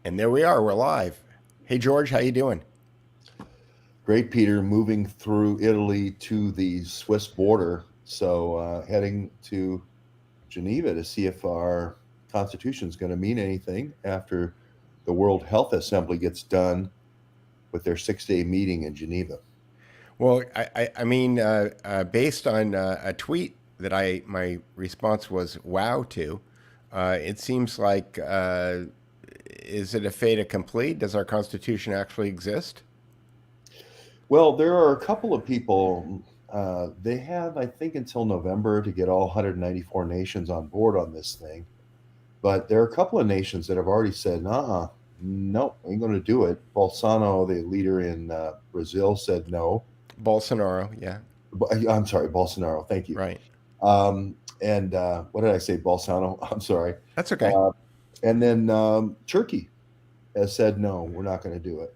And there we are. We're live. Hey George, how you doing? Great, Peter, moving through Italy to the Swiss border. So heading to Geneva to see if our Constitution is going to mean anything after the World Health Assembly gets done with their 6 day meeting in Geneva. Well, based on a tweet that my response was wow to, it seems like is it a fait accompli? Does our Constitution actually exist? Well, there are a couple of people. They have, I think, until November to get all 194 nations on board on this thing. But there are a couple of nations that have already said, no, ain't going to do it. Bolsonaro, the leader in Brazil, said no. Bolsonaro, yeah, I'm sorry, Bolsonaro. Thank you. right. And what did I say? Bolsonaro. I'm sorry. That's okay. Uh, and then Turkey has said no, we're not going to do it.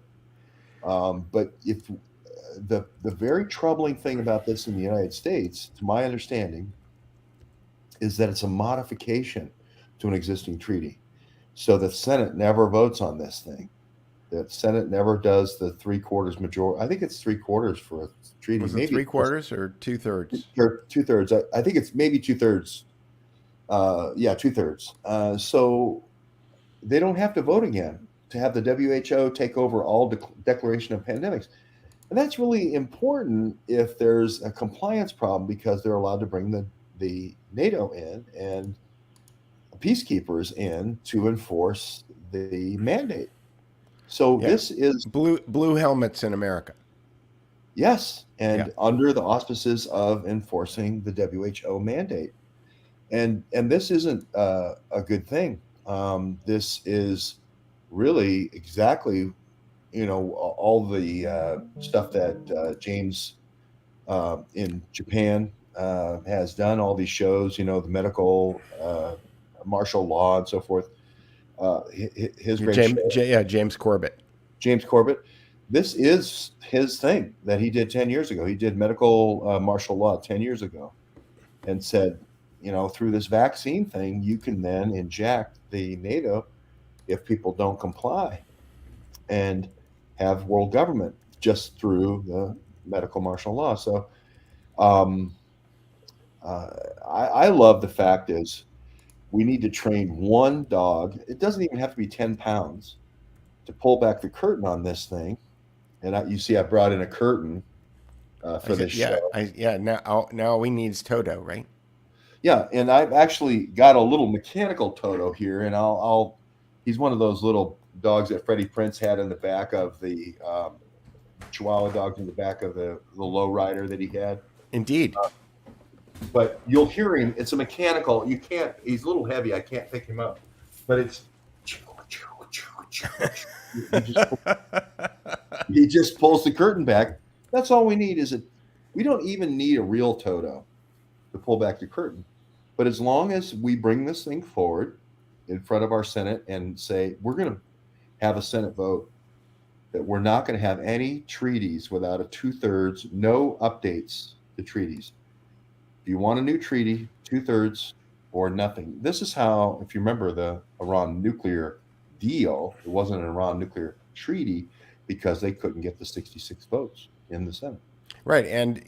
But if the very troubling thing about this in the United States, to my understanding, is that it's a modification to an existing treaty. So the Senate never votes on this thing. The Senate never does the three quarters majority. I think it's three quarters for a treaty. Was it Maybe three it's just quarters or 2/3? or two-thirds. I think it's maybe two-thirds. Yeah, two-thirds. So they don't have to vote again to have the WHO take over all declaration of pandemics. And that's really important if there's a compliance problem because they're allowed to bring the NATO in and peacekeepers in to enforce the mandate. So Yeah, this is, blue helmets in America. yes, Yeah, and under the auspices of enforcing the WHO mandate. And this isn't a good thing. This is really exactly, all the stuff that James in Japan has done, all these shows, the medical martial law and so forth. His great show, Yeah, James Corbett. James Corbett. This is his thing that he did 10 years ago. He did medical martial law 10 years ago and said, through this vaccine thing, you can then inject the NATO if people don't comply and have world government just through the medical martial law. So um, uh, I love the fact is we need to train one dog. It doesn't even have to be 10 pounds to pull back the curtain on this thing. And you see, I brought in a curtain I for said, this yeah, show. now all we need is Toto, right? Yeah, and I've actually got a little mechanical Toto here, and he's one of those little dogs that Freddie Prinze had in the back of the Chihuahua dogs in the back of the low rider that he had. Indeed. But you'll hear him. It's a mechanical. You can't. He's a little heavy. I can't pick him up. But it's he just he just pulls the curtain back. That's all we need. Is it? We don't even need a real Toto to pull back the curtain. But as long as we bring this thing forward in front of our Senate and say we're going to have a Senate vote that we're not going to have any treaties without a two-thirds, no updates to treaties. If you want a new treaty, two-thirds or nothing. This is how, if you remember the Iran nuclear deal, it wasn't an Iran nuclear treaty because they couldn't get the 66 votes in the Senate. Right, and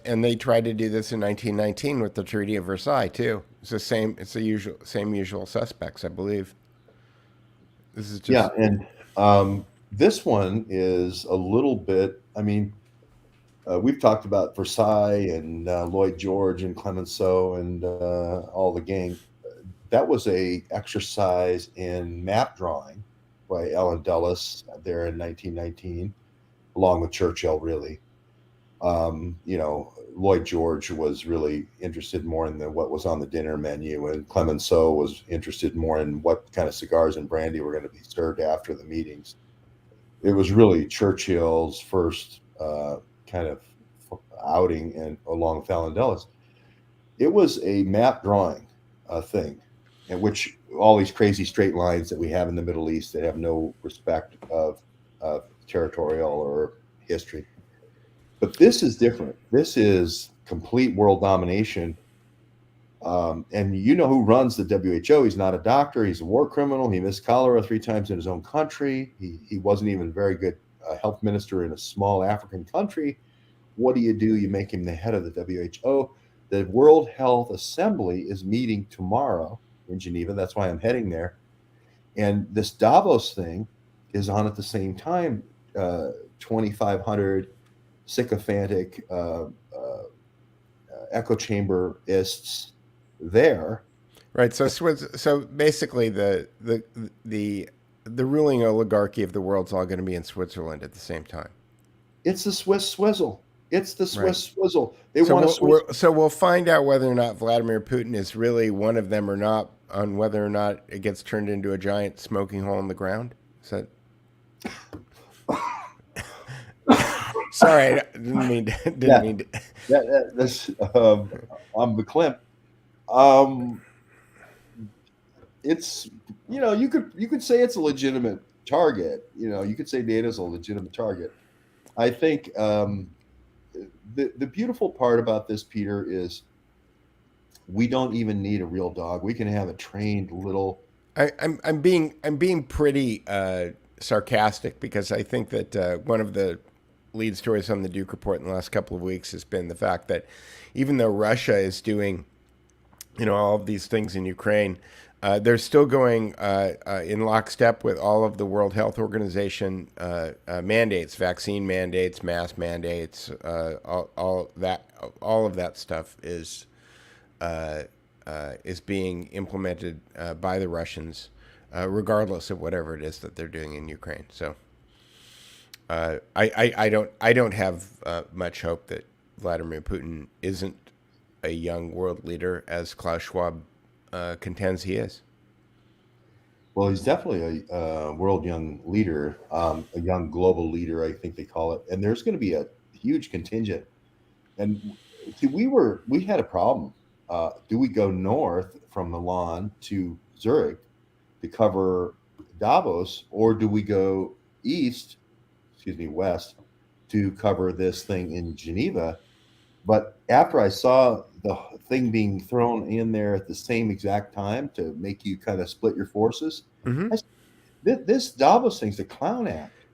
and they tried to do this in 1919 with the Treaty of Versailles too. It's the same. It's the usual suspects, I believe. This is Yeah, just and this one is a little bit. I mean, we've talked about Versailles and Lloyd George and Clemenceau and all the gang. That was a exercise in map drawing by Ellen Dulles there in 1919, along with Churchill. Really, Lloyd George was really interested more in what was on the dinner menu, and Clemenceau was interested more in what kind of cigars and brandy were going to be served after the meetings. It was really Churchill's first kind of outing, and along with Allen Dulles, it was a map drawing thing, in which all these crazy straight lines that we have in the Middle East that have no respect of territorial or history. But this is different. This is complete world domination And you know who runs the WHO. He's not a doctor. He's a war criminal. He missed cholera 3 times in his own country. He wasn't even a very good health minister in a small African country. What do? You make him the head of the WHO. The World Health Assembly is meeting tomorrow in Geneva. That's why I'm heading there. And this Davos thing is on at the same time. 2,500 sycophantic echo chamberists there. Right. So basically, the ruling oligarchy of the world's all going to be in Switzerland at the same time. It's the Swiss swizzle. It's the Swiss swizzle. They So want to. so we'll find out whether or not Vladimir Putin is really one of them or not, on whether or not it gets turned into a giant smoking hole in the ground. Is that? Sorry, I didn't mean. Didn't mean. That's I'm Klimt. It's you could say it's a legitimate target. You could say NATO's a legitimate target. I think the beautiful part about this, Peter, is we don't even need a real dog. We can have a trained little. I'm being pretty sarcastic, because I think that one of the lead stories on the Duke Report in the last couple of weeks has been the fact that even though Russia is doing, all of these things in Ukraine, they're still going in lockstep with all of the World Health Organization mandates, vaccine mandates, mask mandates, all of that stuff is being implemented by the Russians, regardless of whatever it is that they're doing in Ukraine. So I don't have much hope that Vladimir Putin isn't a young world leader, as Klaus Schwab contends he is. Well, he's definitely a world young leader, a young global leader, I think they call it. And there's going to be a huge contingent. And see, we had a problem. Do we go north from Milan to Zurich to cover Davos, or do we go west to cover this thing in Geneva? But after I saw the thing being thrown in there at the same exact time to make you kind of split your forces, this Davos thing's a clown act.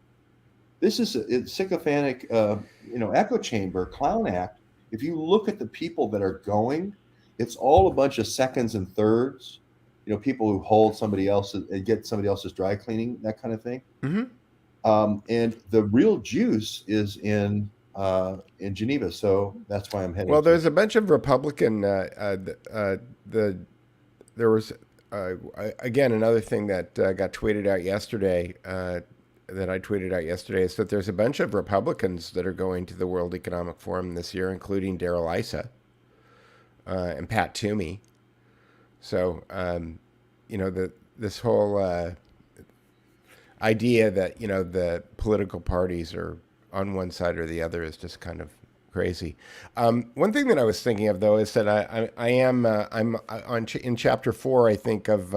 This is a sycophantic, echo chamber clown act. If you look at the people that are going, it's all a bunch of seconds and thirds. People who hold somebody else's and get somebody else's dry cleaning, that kind of thing. And the real juice is in Geneva, so that's why I'm heading. Well, there's a bunch of Republican. There was again another thing that got tweeted out yesterday. That I tweeted out yesterday is that there's a bunch of Republicans that are going to the World Economic Forum this year, including Darrell Issa and Pat Toomey. So this whole idea that the political parties are on one side or the other is just kind of crazy. One thing that I was thinking of, though, is that I'm in chapter 4, I think, of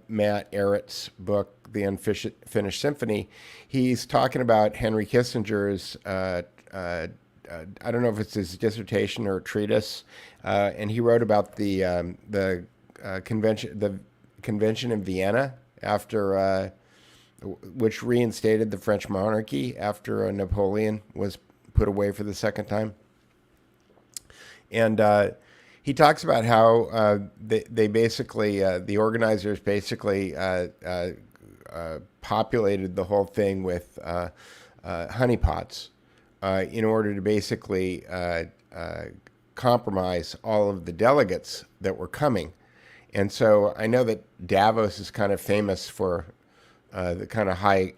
Matt Ehret's book, The Unfinished Symphony. He's talking about Henry Kissinger's I don't know if it's his dissertation or treatise, and he wrote about the convention in Vienna after. Which reinstated the French monarchy after Napoleon was put away for the second time. And he talks about how they basically, the organizers basically populated the whole thing with honeypots in order to basically compromise all of the delegates that were coming. And so I know that Davos is kind of famous for the kind of high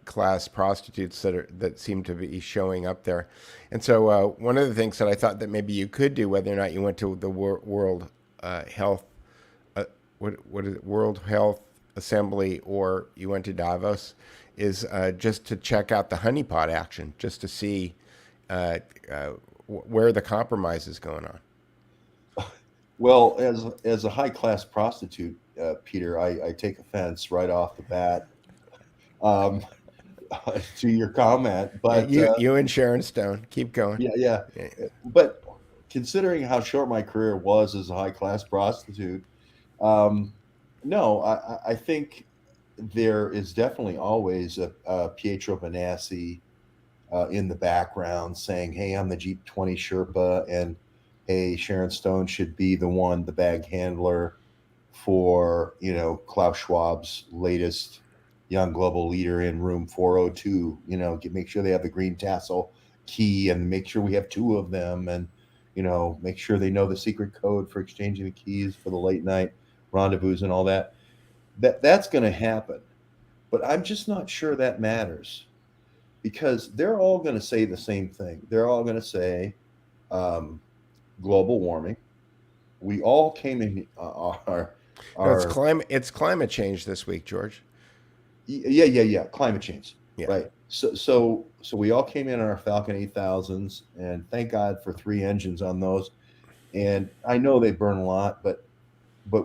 class prostitutes that seem to be showing up there. And so one of the things that I thought that maybe you could do, whether or not you went to the World Health World Health Assembly or you went to Davos, is just to check out the honeypot action, just to see where the compromise is going on. Well, as a high class prostitute, Peter, I take offense right off the bat to your comment. But you and Sharon Stone, keep going. Yeah. But considering how short my career was as a high class prostitute, um, no, I think there is definitely always a Pietro Benassi in the background saying, "Hey, I'm the G20 Sherpa," and "Hey, Sharon Stone should be the one, the bag handler for Klaus Schwab's latest young global leader in room 402. Make sure they have the green tassel key, and make sure we have two of them, and make sure they know the secret code for exchanging the keys for the late night rendezvous and all that." That's going to happen, but I'm just not sure that matters, because they're all going to say the same thing. They're all going to say um, global warming. We all came in No, it's our climate change this week, George. yeah, climate change, Yeah. right? So we all came in on our Falcon 8000s, and thank God for 3 engines on those. And I know they burn a lot, but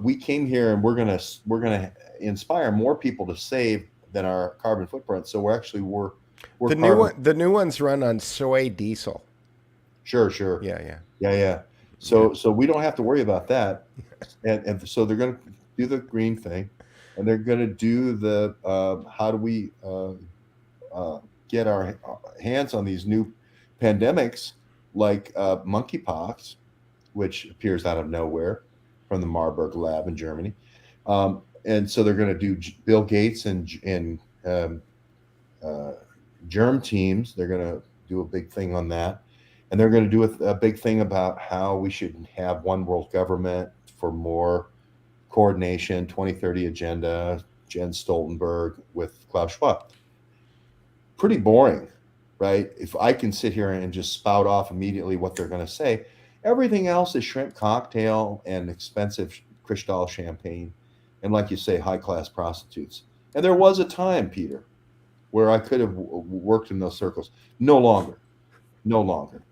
we came here, and we're gonna inspire more people to save than our carbon footprint. So we're carbon. The new ones run on soy diesel. Sure. Yeah, yeah, Yeah. yeah. So we don't have to worry about that. And so they're going to do the green thing, and they're going to do the how do we get our hands on these new pandemics like monkeypox, which appears out of nowhere from the Marburg lab in Germany. And so they're going to do Bill Gates and uh, germ teams. They're going to do a big thing on that. And they're going to do a big thing about how we should have one world government for more coordination, 2030 agenda, Jens Stoltenberg with Klaus Schwab. Pretty boring, right? If I can sit here and just spout off immediately what they're going to say, everything else is shrimp cocktail and expensive Cristal champagne. And like you say, high class prostitutes. And there was a time, Peter, where I could have worked in those circles. No longer. No longer.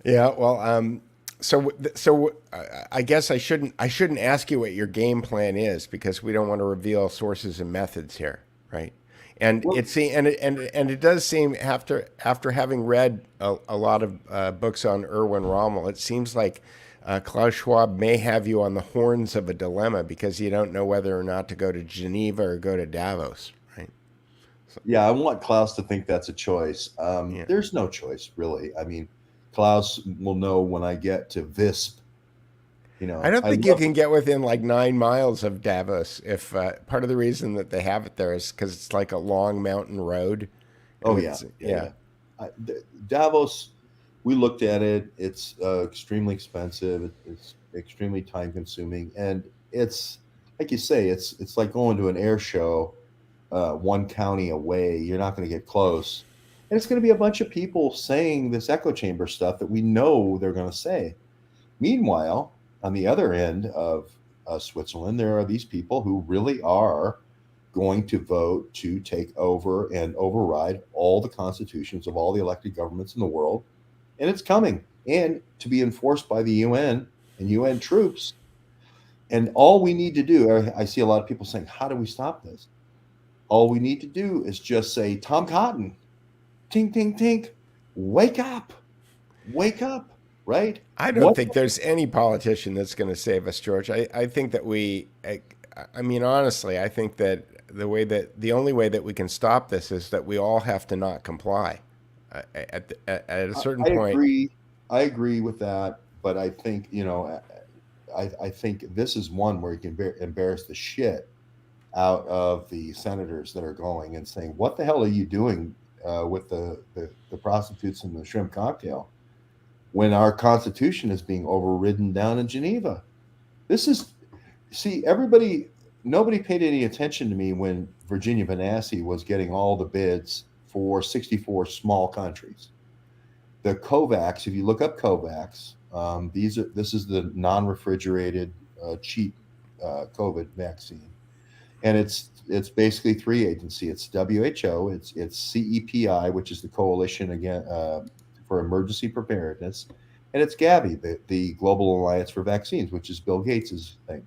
Yeah, well, I guess I shouldn't ask you what your game plan is, because we don't want to reveal sources and methods here, right? And Well, it does seem, after having read a lot of books on Erwin Rommel, it seems like Klaus Schwab may have you on the horns of a dilemma, because you don't know whether or not to go to Geneva or go to Davos, right? yeah, I want Klaus to think that's a choice. Yeah. There's no choice, really. I mean, Klaus will know when I get to Visp. I don't I think you love. can get within like 9 miles of Davos. If part of the reason that they have it there is because it's like a long mountain road, Oh and yeah, it's yeah. Davos, we looked at it. It's extremely expensive. It's extremely time consuming, and it's like you say, it's like going to an air show, one county away. You're not going to get close, and it's going to be a bunch of people saying this echo chamber stuff that we know they're going to say. Meanwhile, on the other end of Switzerland, there are these people who really are going to vote to take over and override all the constitutions of all the elected governments in the world. And it's coming, and to be enforced by the UN and UN troops. And all we need to do, I see a lot of people saying, how do we stop this? All we need to do is just say, Tom Cotton, tink, tink, tink, wake up, right? I don't What think there's any politician that's going to save us, George. I think that I mean, honestly, I think that the only way that we can stop this is that we all have to not comply. At a certain I point, agree. I agree with that, but I think I think this is one where you can embarrass the shit out of the senators that are going and saying, "What the hell are you doing with the prostitutes and the shrimp cocktail when our Constitution is being overridden down in Geneva?" This is see everybody. Nobody paid any attention to me when Virginia Vanassi was getting all the bids for 64 small countries. The COVAX, if you look up COVAX, this is the non-refrigerated, cheap COVID vaccine, and it's basically three agency. It's WHO, it's CEPI, which is the Coalition again for Emergency Preparedness, and it's Gavi, the Global Alliance for Vaccines, which is Bill Gates's thing.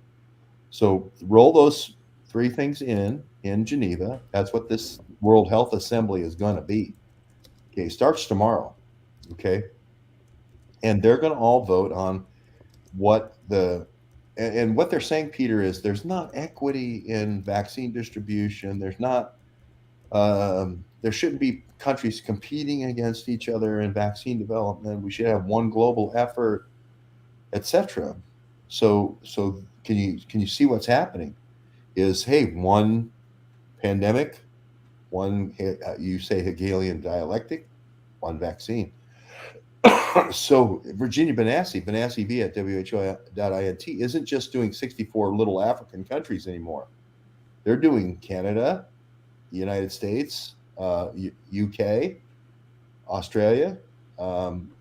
So roll those three things in Geneva. That's what this World Health Assembly is going to be. Okay, starts tomorrow. Okay, and they're going to all vote on what and what they're saying, Peter, is there's not equity in vaccine distribution. There's not there shouldn't be countries competing against each other in vaccine development. We should have one global effort, etc. So can you see what's happening? Is, hey, one pandemic, one, you say Hegelian dialectic, one vaccine. So Virginia Banassi V at WHO.int isn't just doing 64 little African countries anymore. They're doing Canada, the United States, UK, Australia,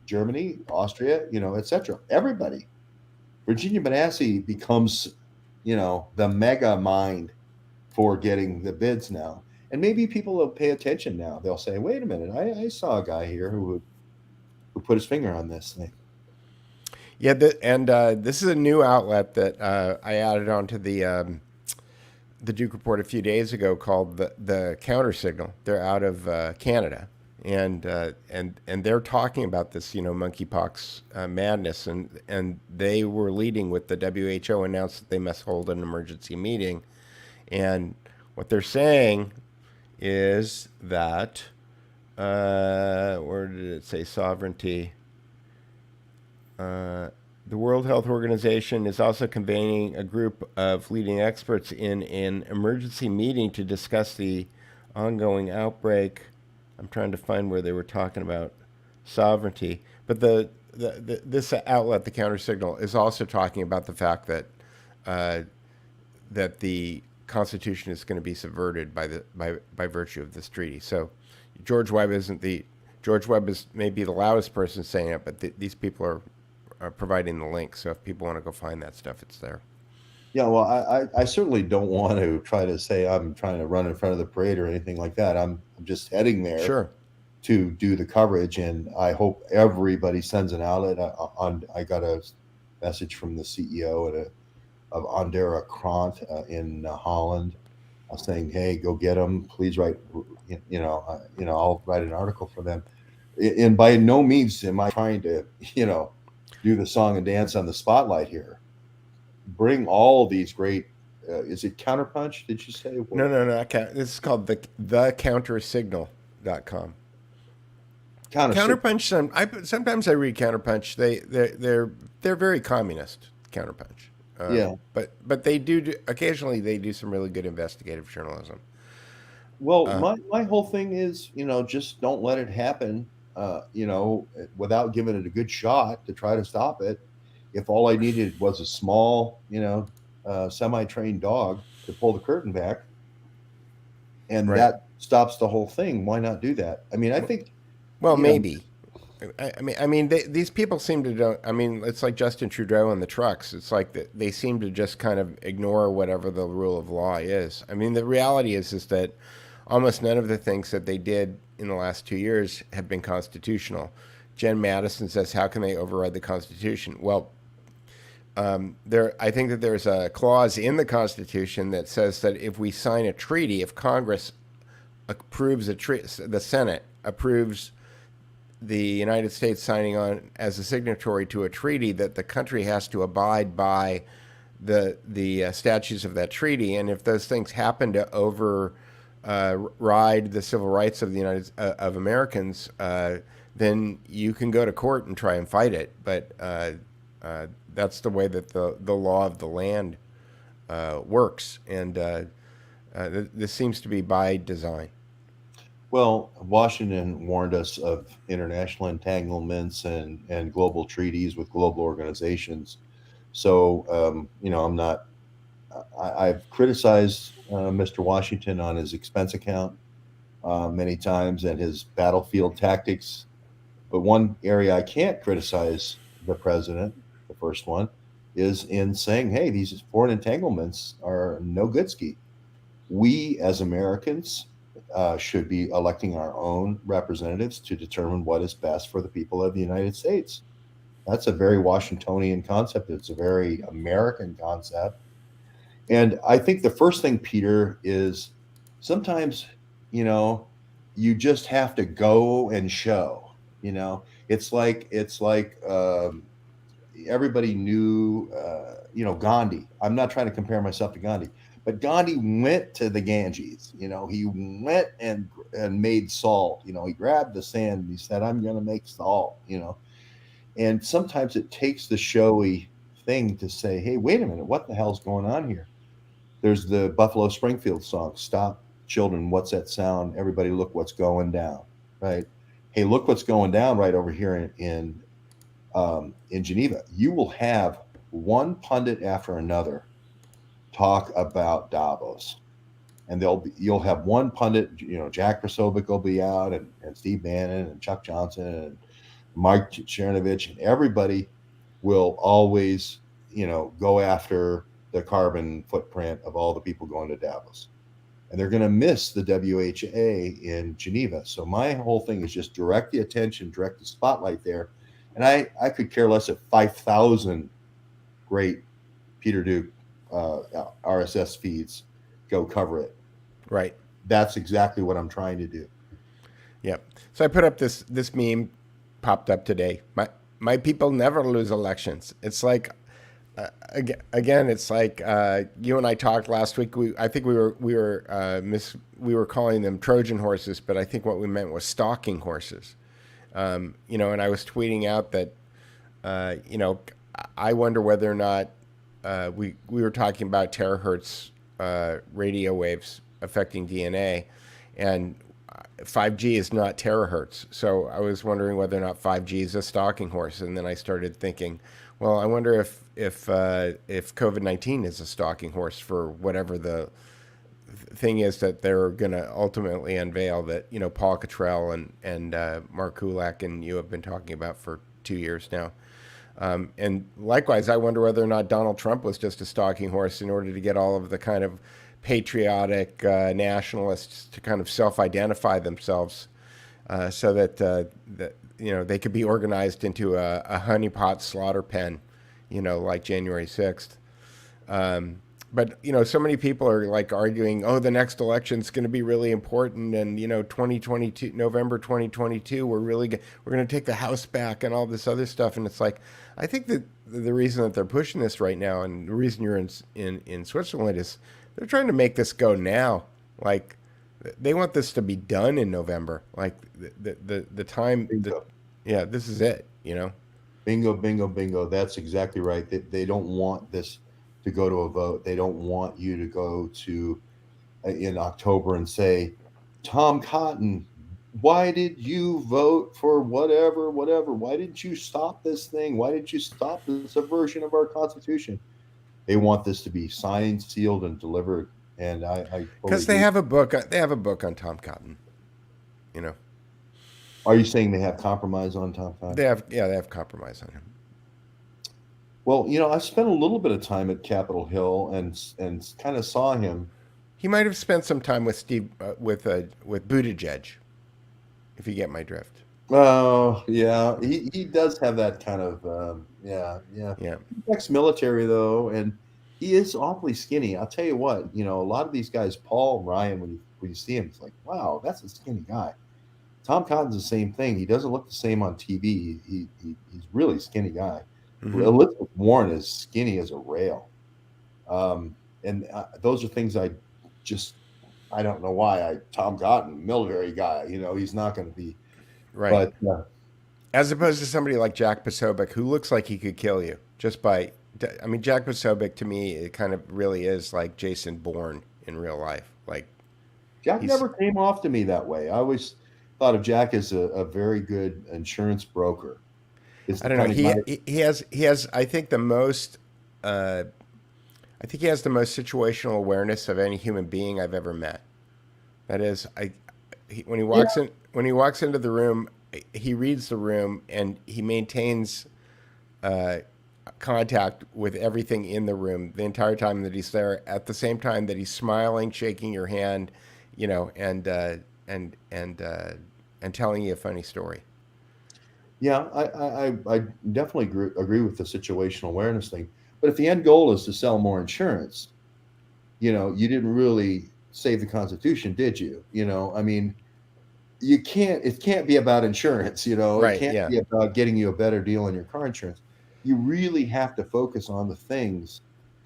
Germany, Austria, etc. Everybody. Virginia Banassi becomes, the mega mind for getting the bids now. And maybe people will pay attention now. They'll say, wait a minute, I saw a guy here who put his finger on this thing. Yeah, this is a new outlet that I added onto the Duke Report a few days ago called the Counter Signal. They're out of Canada, and they're talking about this monkeypox madness, and they were leading with the WHO announced that they must hold an emergency meeting, and what they're saying is that where did it say sovereignty? The World Health Organization is also convening a group of leading experts in an emergency meeting to discuss the ongoing outbreak. I'm trying to find where they were talking about sovereignty, but this outlet, the Counter Signal, is also talking about the fact that that the Constitution is going to be subverted by virtue of this treaty. So George Webb is maybe the loudest person saying it, but these people are providing the link. So if people want to go find that stuff, it's there. Yeah, well, I certainly don't want to try to say I'm trying to run in front of the parade or anything like that. I'm just heading there Sure. to do the coverage, and I hope everybody sends an outlet. I got a message from the CEO of Andera Krant in Holland saying, "Hey, go get them. Please write. I'll write an article for them." And by no means am I trying to do the song and dance on the spotlight here. Bring all these great. Is it CounterPunch? Did you say? No. This is called the countersignal.com. Counterpunch. Sometimes I read Counterpunch. They're very communist. Counterpunch. Yeah. But they do occasionally they do some really good investigative journalism. Well, my whole thing is, just don't let it happen. Without giving it a good shot to try to stop it. If all I needed was a small, semi-trained dog to pull the curtain back, and Right. that stops the whole thing, why not do that? I mean, I think. Well, maybe. These people seem to don't. I mean, it's like Justin Trudeau and the trucks. It's like they seem to just kind of ignore whatever the rule of law is. I mean, the reality is that almost none of the things that they did in the last 2 years have been constitutional. Jen Madison says, "How can they override the Constitution?" Well, I think that there's a clause in the Constitution that says that if we sign a treaty, if Congress approves the Senate approves the United States signing on as a signatory to a treaty, that the country has to abide by the statutes of that treaty, and if those things happen to override the civil rights of of Americans, then you can go to court and try and fight it. But that's the way that the law of the land works, and this seems to be by design. Well, Washington warned us of international entanglements and global treaties with global organizations. So, I'm not. I've criticized Mr. Washington on his expense account many times and his battlefield tactics. But one area I can't criticize the president, the first one, is in saying, hey, these foreign entanglements are no good ski. We as Americans should be electing our own representatives to determine what is best for the people of the United States. That's a very Washingtonian concept. It's a very American concept. And I think the first thing, Peter, is sometimes, you just have to go and show, It's like everybody knew, Gandhi. I'm not trying to compare myself to Gandhi, but Gandhi went to the Ganges. He went and made salt. He grabbed the sand and he said, "I'm going to make salt." And sometimes it takes the showy thing to say, "Hey, wait a minute, what the hell's going on here?" There's the Buffalo Springfield song, "Stop, children, what's that sound? Everybody, look what's going down." Right? Hey, look what's going down right over here in Geneva. You will have one pundit after another talk about Davos, and you'll have one pundit. Jack Posobiec will be out, and Steve Bannon, and Chuck Johnson, and Mike Chernovich, and everybody will always go after the carbon footprint of all the people going to Davos, and they're going to miss the WHA in Geneva. So my whole thing is just direct the attention, direct the spotlight there. And I could care less if 5,000 great Peter Duke RSS feeds go cover it. Right. That's exactly what I'm trying to do. Yep. So I put up this meme, popped up today. My people never lose elections. It's like, again, it's like you and I talked last week. I think we were calling them Trojan horses, but I think what we meant was stalking horses. And I was tweeting out that, I wonder whether or not we were talking about terahertz radio waves affecting DNA, and 5G is not terahertz. So I was wondering whether or not 5G is a stalking horse, and then I started thinking, well, I wonder if COVID-19 is a stalking horse for whatever the thing is that they're going to ultimately unveil, that Paul Cottrell and Mark Kulak and you have been talking about for 2 years now. And likewise, I wonder whether or not Donald Trump was just a stalking horse in order to get all of the kind of patriotic nationalists to kind of self-identify themselves, so that they could be organized into a honeypot slaughter pen, like January 6th. But so many people are like arguing, oh, the next election is going to be really important, and 2022, November 2022, we're going to take the House back and all this other stuff. And it's like, I think that the reason that they're pushing this right now, and the reason you're in Switzerland, is they're trying to make this go now. Like, they want this to be done in November. Like the time. Yeah, this is it. Bingo, bingo, bingo. That's exactly right. They don't want this to go to a vote. They don't want you to go to in October and say, "Tom Cotton, why did you vote for whatever? Why didn't you stop this thing? Why didn't you stop the subversion of our Constitution?" They want this to be signed, sealed, and delivered. And I because they have a book. They have a book on Tom Cotton. Are you saying they have compromise on Tom Cotton? They have compromise on him. Well, I spent a little bit of time at Capitol Hill and kind of saw him. He might have spent some time with Steve with Buttigieg, if you get my drift. Oh yeah, he does have that kind of yeah. He's ex-military though, and he is awfully skinny. I'll tell you what, a lot of these guys, Paul and Ryan, when you see him, it's like, wow, that's a skinny guy. Tom Cotton's the same thing. He doesn't look the same on TV. He's really skinny guy. Mm-hmm. Elizabeth Warren is skinny as a rail. And those are things I don't know why. Tom Cotton, military guy, he's not going to be. Right. But, as opposed to somebody like Jack Posobiec, who looks like he could kill you just by, Jack Posobiec to me, it kind of really is like Jason Bourne in real life. Like, Jack never came off to me that way. I always thought of Jack as a very good insurance broker. I don't know. He has I think the most he has the most situational awareness of any human being I've ever met. That is, when he walks into the room, he reads the room and he maintains contact with everything in the room the entire time that he's there. At the same time that he's smiling, shaking your hand, and telling you a funny story. Yeah, I definitely agree with the situational awareness thing. But if the end goal is to sell more insurance, you didn't really save the Constitution, did you? it can't be about insurance, you know, it Right. can't Yeah. be about getting you a better deal on your car insurance. You really have to focus on the things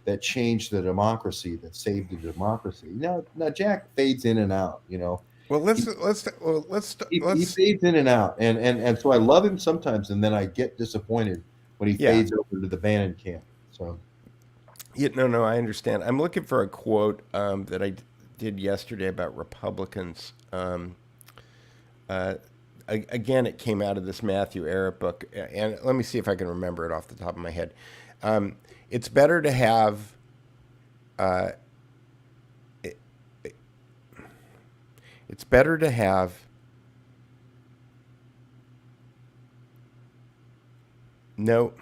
that changed the democracy, that saved the democracy. Now Jack fades in and out, you know. Well, He he let's fades in and out, and so I love him sometimes, and then I get disappointed when he yeah. fades over to the Bannon camp. So Yeah, no, I understand. I'm looking for a quote that did yesterday about Republicans. Uh, Again, it came out of this Matthew Ehret book, and let me see if I can remember it off the top of my head. It's better to have. It, it's better to have. No,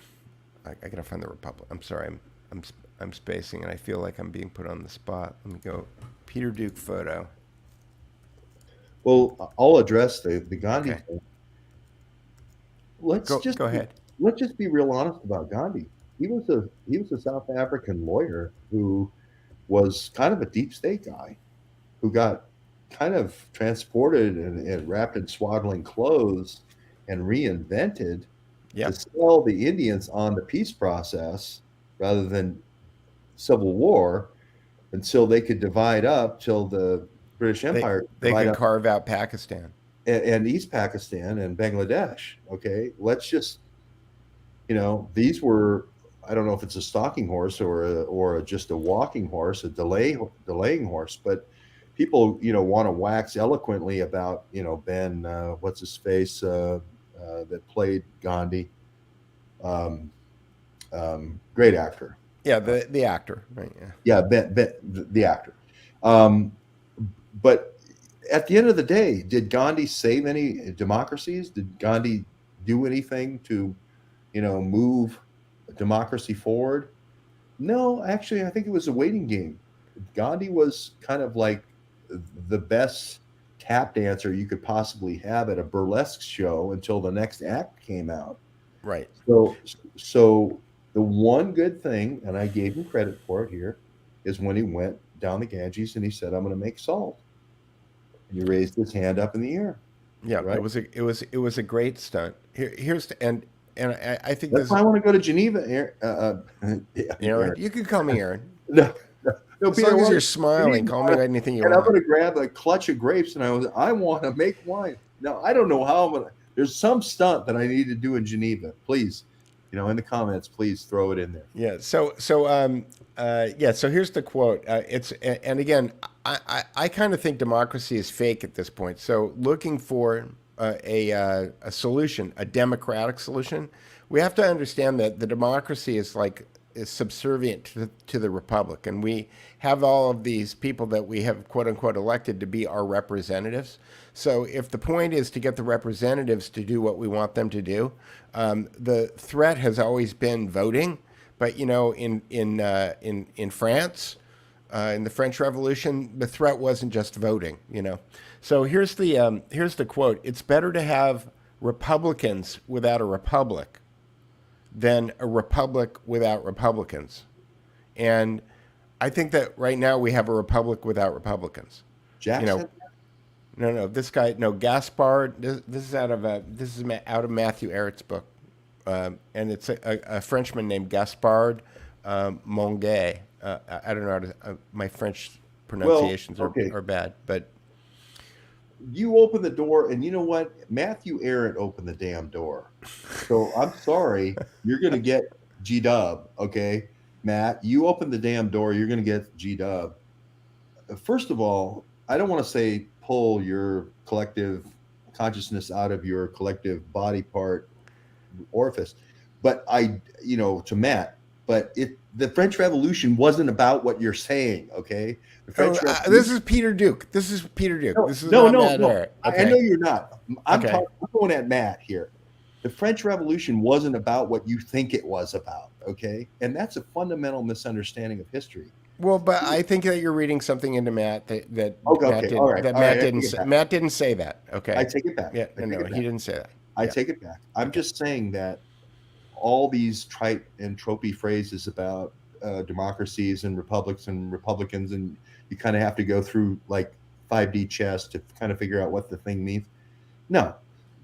I gotta find the Republic. I'm sorry, I'm I'm spacing, and I feel like I'm being put on the spot. Let me go. Peter Duke photo. well, I'll address the Gandhi Okay, thing. Let's just go ahead. let's just be real honest about Gandhi. He was a South African lawyer who was kind of a deep state guy who got kind of transported and wrapped in swaddling clothes and reinvented to Yep. sell the Indians on the peace process rather than civil war until they could divide up till the British Empire They divide could up carve out Pakistan. and East Pakistan and Bangladesh. Okay, let's just these were I don't know if it's a stalking horse or just a walking horse, a delaying horse, but people want to wax eloquently about Ben what's his face that played Gandhi, um, great actor. Yeah, the actor, right? Yeah. Yeah, Ben the actor. Um, but at the end of the day, did Gandhi save any democracies? Did Gandhi do anything to move democracy forward? No, actually, I think it was a waiting game. Gandhi was kind of like the best tap dancer you could possibly have at a burlesque show until the next act came out. Right. So the one good thing, and I gave him credit for it here, is when he went down the Ganges and he said, "I'm going to make salt," and he raised his hand up in the air. Yeah, Right. it was a great stunt. And I think That's this. why I want to go to Geneva. Yeah, Aaron, Aaron. you can call me Aaron. No, no, As Peter. long as you're smiling, call me anything you And I'm want. going to grab a clutch of grapes, and I want to make wine. Now I don't know how I'm going to. There's some stunt that I need to do in Geneva. Please, in the comments, please throw it in there. Yeah. So here's the quote. And again, I kind of think democracy is fake at this point. So looking for a solution, a democratic solution, we have to understand that the democracy is subservient to the republic, and we have all of these people that we have quote unquote elected to be our representatives. So if the point is to get the representatives to do what we want them to do, the threat has always been voting. But in France, in the French Revolution, the threat wasn't just voting. So here's the quote: "It's better to have Republicans without a republic than a republic without Republicans." And I think that right now we have a republic without Republicans. Jackson. No, this guy, no, Gaspard. This is out of Matthew Ehret's book, and it's a Frenchman named Gaspard Monge. I don't know how to. My French pronunciations are bad, but you open the door, and you know what? Matthew Ehret opened the damn door. So I'm sorry, you're going to get G Dub. Okay, Matt, you open the damn door, you're going to get G Dub. First of all, I don't want to say pull your collective consciousness out of your collective body part orifice, but to Matt, but the French Revolution wasn't about what you're saying, okay? The French this is Peter Duke. This is Peter Duke. No, this is no, not no, Matt no. Ehret. Okay. I know you're not. I'm Okay. I'm going at Matt here. The French Revolution wasn't about what you think it was about, okay? And that's a fundamental misunderstanding of history. Well, but I think that you're reading something into Matt that Matt didn't say that. Okay, I take it back. Yeah, no, he didn't say that. I take it back. I'm just saying that all these trite and tropey phrases about democracies and republics and Republicans, and you kind of have to go through like 5D chess to kind of figure out what the thing means. No,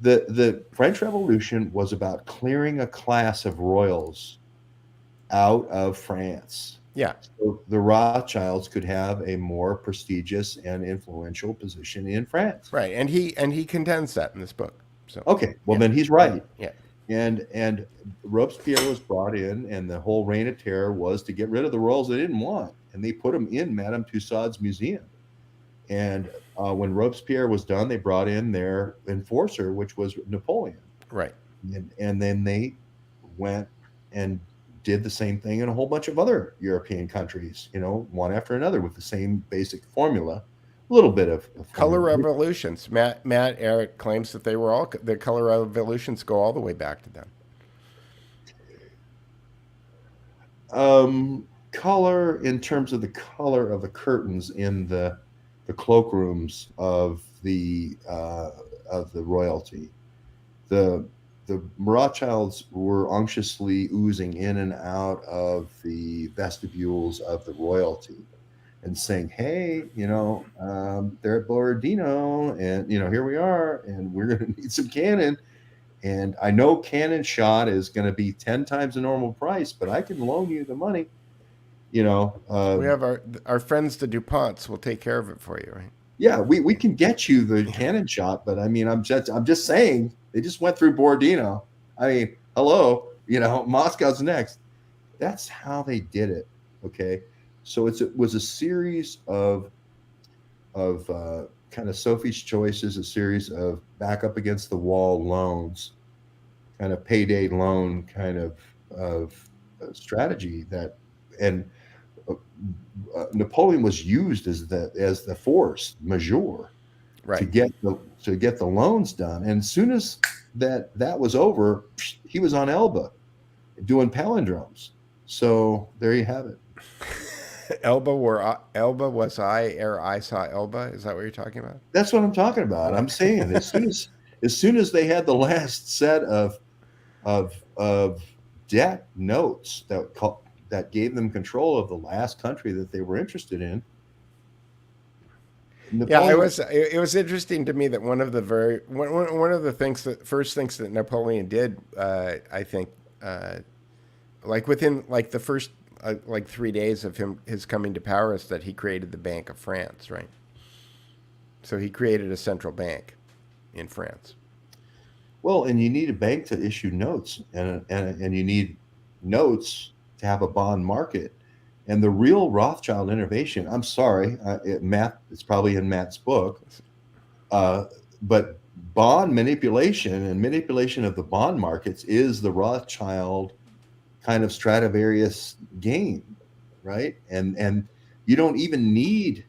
the French Revolution was about clearing a class of royals out of France. Yeah. So the Rothschilds could have a more prestigious and influential position in France. Right. And he contends that in this book. So Okay, well yeah. then he's right. Yeah. And Robespierre was brought in, and the whole Reign of Terror was to get rid of the royals they didn't want, and they put them in Madame Tussauds museum. And when Robespierre was done, they brought in their enforcer, which was Napoleon. Right. And then they went and did the same thing in a whole bunch of other European countries, one after another with the same basic formula. A little bit of Color formula. revolutions. Matt Eric claims that they were all the color revolutions go all the way back to them. Color in terms of the color of the curtains in the cloakrooms of the royalty. The Rothschilds were unctuously oozing in and out of the vestibules of the royalty and saying, hey, they're at Borodino, and here we are, and we're going to need some cannon. And I know cannon shot is going to be 10 times the normal price, but I can loan you the money. We have our friends the DuPonts will take care of it for you, right? Yeah, we can get you the cannon shot, but I mean, I'm just saying they just went through Borodino. I mean, hello, Moscow's next. That's how they did it. Okay, so it was a series of kind of Sophie's Choices, a series of back up against the wall loans, kind of payday loan kind of strategy and Napoleon was used as the force majeure Right. to get the loans done. And as soon as that was over, he was on Elba doing palindromes. So there you have it. Elba was I saw Elba. Is that what you're talking about? That's what I'm talking about. I'm saying as soon as they had the last set of debt notes that gave them control of the last country that they were interested in. Napoleon, it was interesting to me that one of the first things that Napoleon did, I think, like within like the first like 3 days of his coming to power, is that he created the Bank of France, right? So he created a central bank in France. Well, and you need a bank to issue notes, and you need notes to have a bond market. And the real Rothschild innovation, I'm sorry, it's probably in Matt's book, but bond manipulation and manipulation of the bond markets is the Rothschild kind of Stradivarius game, right? And you don't even need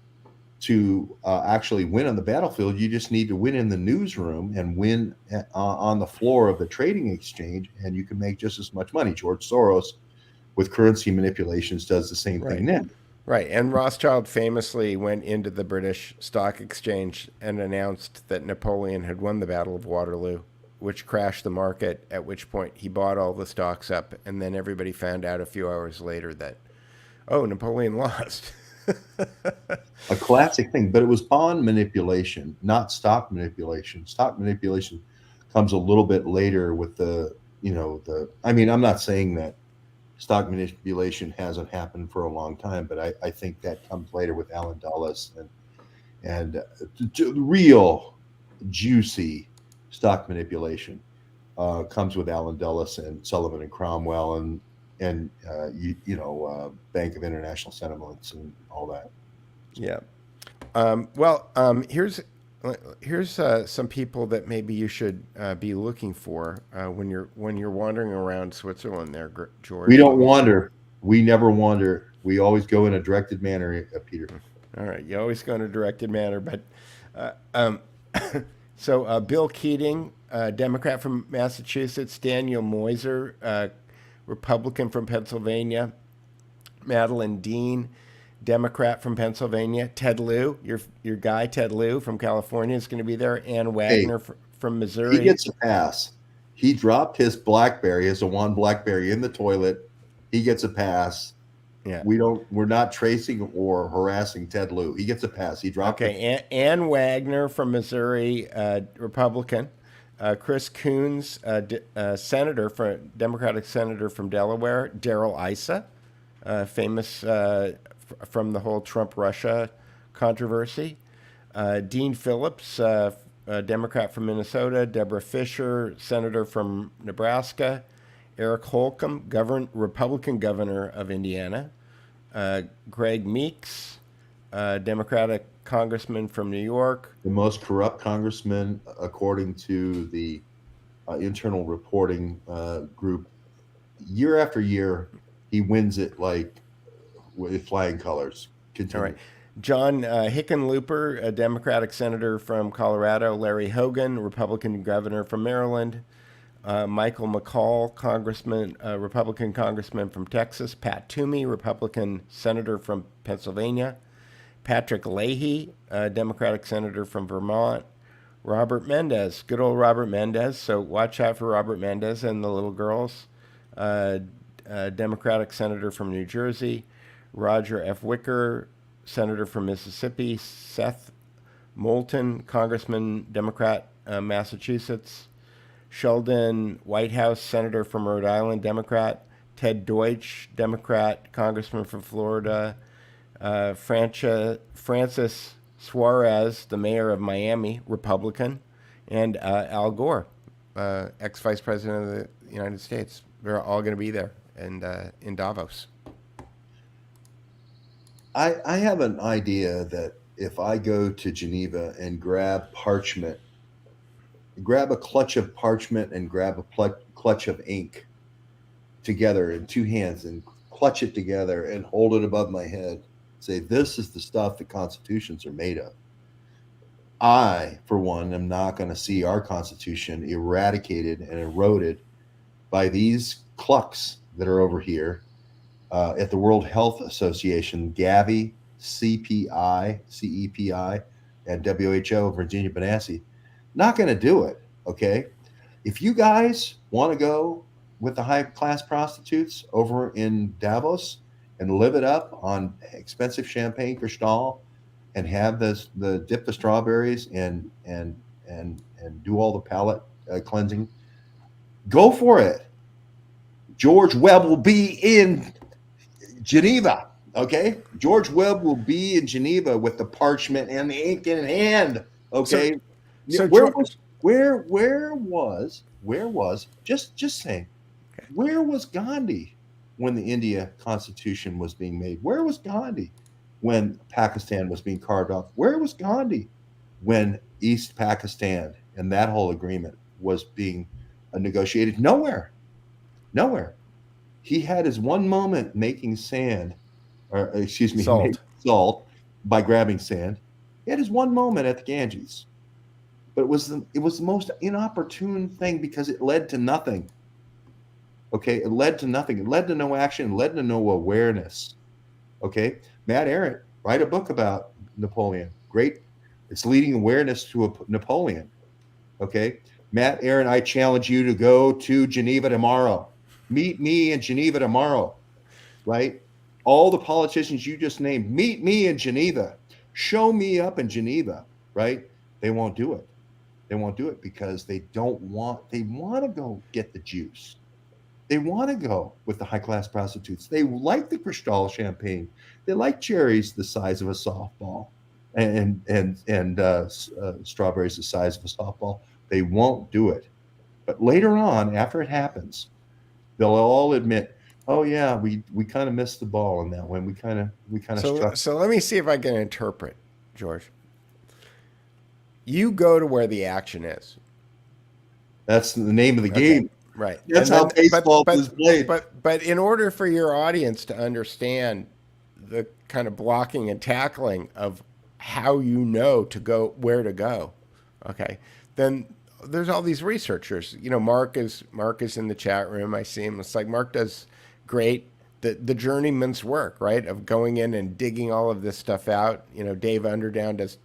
to actually win on the battlefield. You just need to win in the newsroom and win on the floor of the trading exchange, and you can make just as much money. George Soros, with currency manipulations, does the same thing now. Right. And Rothschild famously went into the British Stock Exchange and announced that Napoleon had won the Battle of Waterloo, which crashed the market, at which point he bought all the stocks up, and then everybody found out a few hours later that, oh, Napoleon lost. A classic thing, but it was bond manipulation, not stock manipulation. Stock manipulation comes a little bit later with I mean, I'm not saying that stock manipulation hasn't happened for a long time, but I think that comes later with Allen Dulles and real juicy stock manipulation comes with Allen Dulles and Sullivan and Cromwell and Bank of International Settlements and all that. Yeah. Here's some people that maybe you should be looking for when you're wandering around Switzerland there, George. We don't wander. We never wander. We always go in a directed manner, Peter. All right. You always go in a directed manner. But so Bill Keating, Democrat from Massachusetts, Daniel Moiser, Republican from Pennsylvania, Madeline Dean, Democrat from Pennsylvania, Ted Lieu, your guy Ted Lieu from California is going to be there, Ann Wagner from Missouri. He gets a pass. He dropped his BlackBerry, his One BlackBerry, in the toilet. He gets a pass. Yeah. We're not tracing or harassing Ted Lieu. He gets a pass. He dropped it. Okay. Ann Wagner from Missouri, Republican. Chris Coons, senator Democratic senator from Delaware. Darrell Issa, famous from the whole Trump-Russia controversy. Dean Phillips, Democrat from Minnesota. Deborah Fisher, senator from Nebraska. Eric Holcomb, Republican governor of Indiana. Greg Meeks, Democratic congressman from New York. The most corrupt congressman, according to the internal reporting group. Year after year, he wins it like with flying colors. Continue. All right. John Hickenlooper, a Democratic senator from Colorado. Larry Hogan, Republican governor from Maryland. Michael McCall, Republican congressman from Texas. Pat Toomey, Republican senator from Pennsylvania. Patrick Leahy, Democratic senator from Vermont. Robert Mendez, good old Robert Mendez. So watch out for Robert Mendez and the little girls. Democratic senator from New Jersey. Roger F. Wicker, senator from Mississippi. Seth Moulton, congressman, Democrat, Massachusetts. Sheldon Whitehouse, senator from Rhode Island, Democrat. Ted Deutsch, Democrat, congressman from Florida. Francis Suarez, the mayor of Miami, Republican. And Al Gore, ex-vice president of the United States. They're all going to be there and in Davos. I have an idea that if I go to Geneva and grab a clutch of parchment and grab a clutch of ink together in two hands and clutch it together and hold it above my head, say, this is the stuff the constitutions are made of. I, for one, am not going to see our constitution eradicated and eroded by these clucks that are over here at the World Health Association, Gavi, CPI, CEPI, and WHO, Virginia Benassi. Not going to do it, okay? If you guys want to go with the high-class prostitutes over in Davos and live it up on expensive champagne Cristal and have the dip the strawberries and do all the palate cleansing, go for it. George Webb will be in Geneva, okay? George Webb will be in Geneva with the parchment and the ink in hand, okay? So where was just saying, okay. Where was Gandhi when the India Constitution was being made? Where was Gandhi when Pakistan was being carved off? Where was Gandhi when East Pakistan and that whole agreement was being negotiated? Nowhere. He had his one moment making salt by grabbing sand. He had his one moment at the Ganges, but it was the most inopportune thing because it led to nothing. Okay, it led to nothing. It led to no action. It led to no awareness. Okay, Matt Arendt, write a book about Napoleon. Great, it's leading awareness to Napoleon. Okay, Matt Arendt, I challenge you to go to Geneva tomorrow. Meet me in Geneva tomorrow, right? All the politicians you just named, meet me in Geneva. Show me up in Geneva, right? They won't do it. They won't do it because they want to go get the juice. They want to go with the high-class prostitutes. They like the Cristal champagne. They like cherries the size of a softball and strawberries the size of a softball. They won't do it. But later on, after it happens, they'll all admit, oh yeah, we kind of missed the ball on that one. We kind of struck. So let me see if I can interpret, George. You go to where the action is. That's the name of the game. Right. That's how baseball is played. But in order for your audience to understand the kind of blocking and tackling of how you know to go where to go, okay, then there's all these researchers. You know, Mark is in the chat room. I see him. It's like Mark does great the journeyman's work, right? Of going in and digging all of this stuff out. You know, Dave Underdown does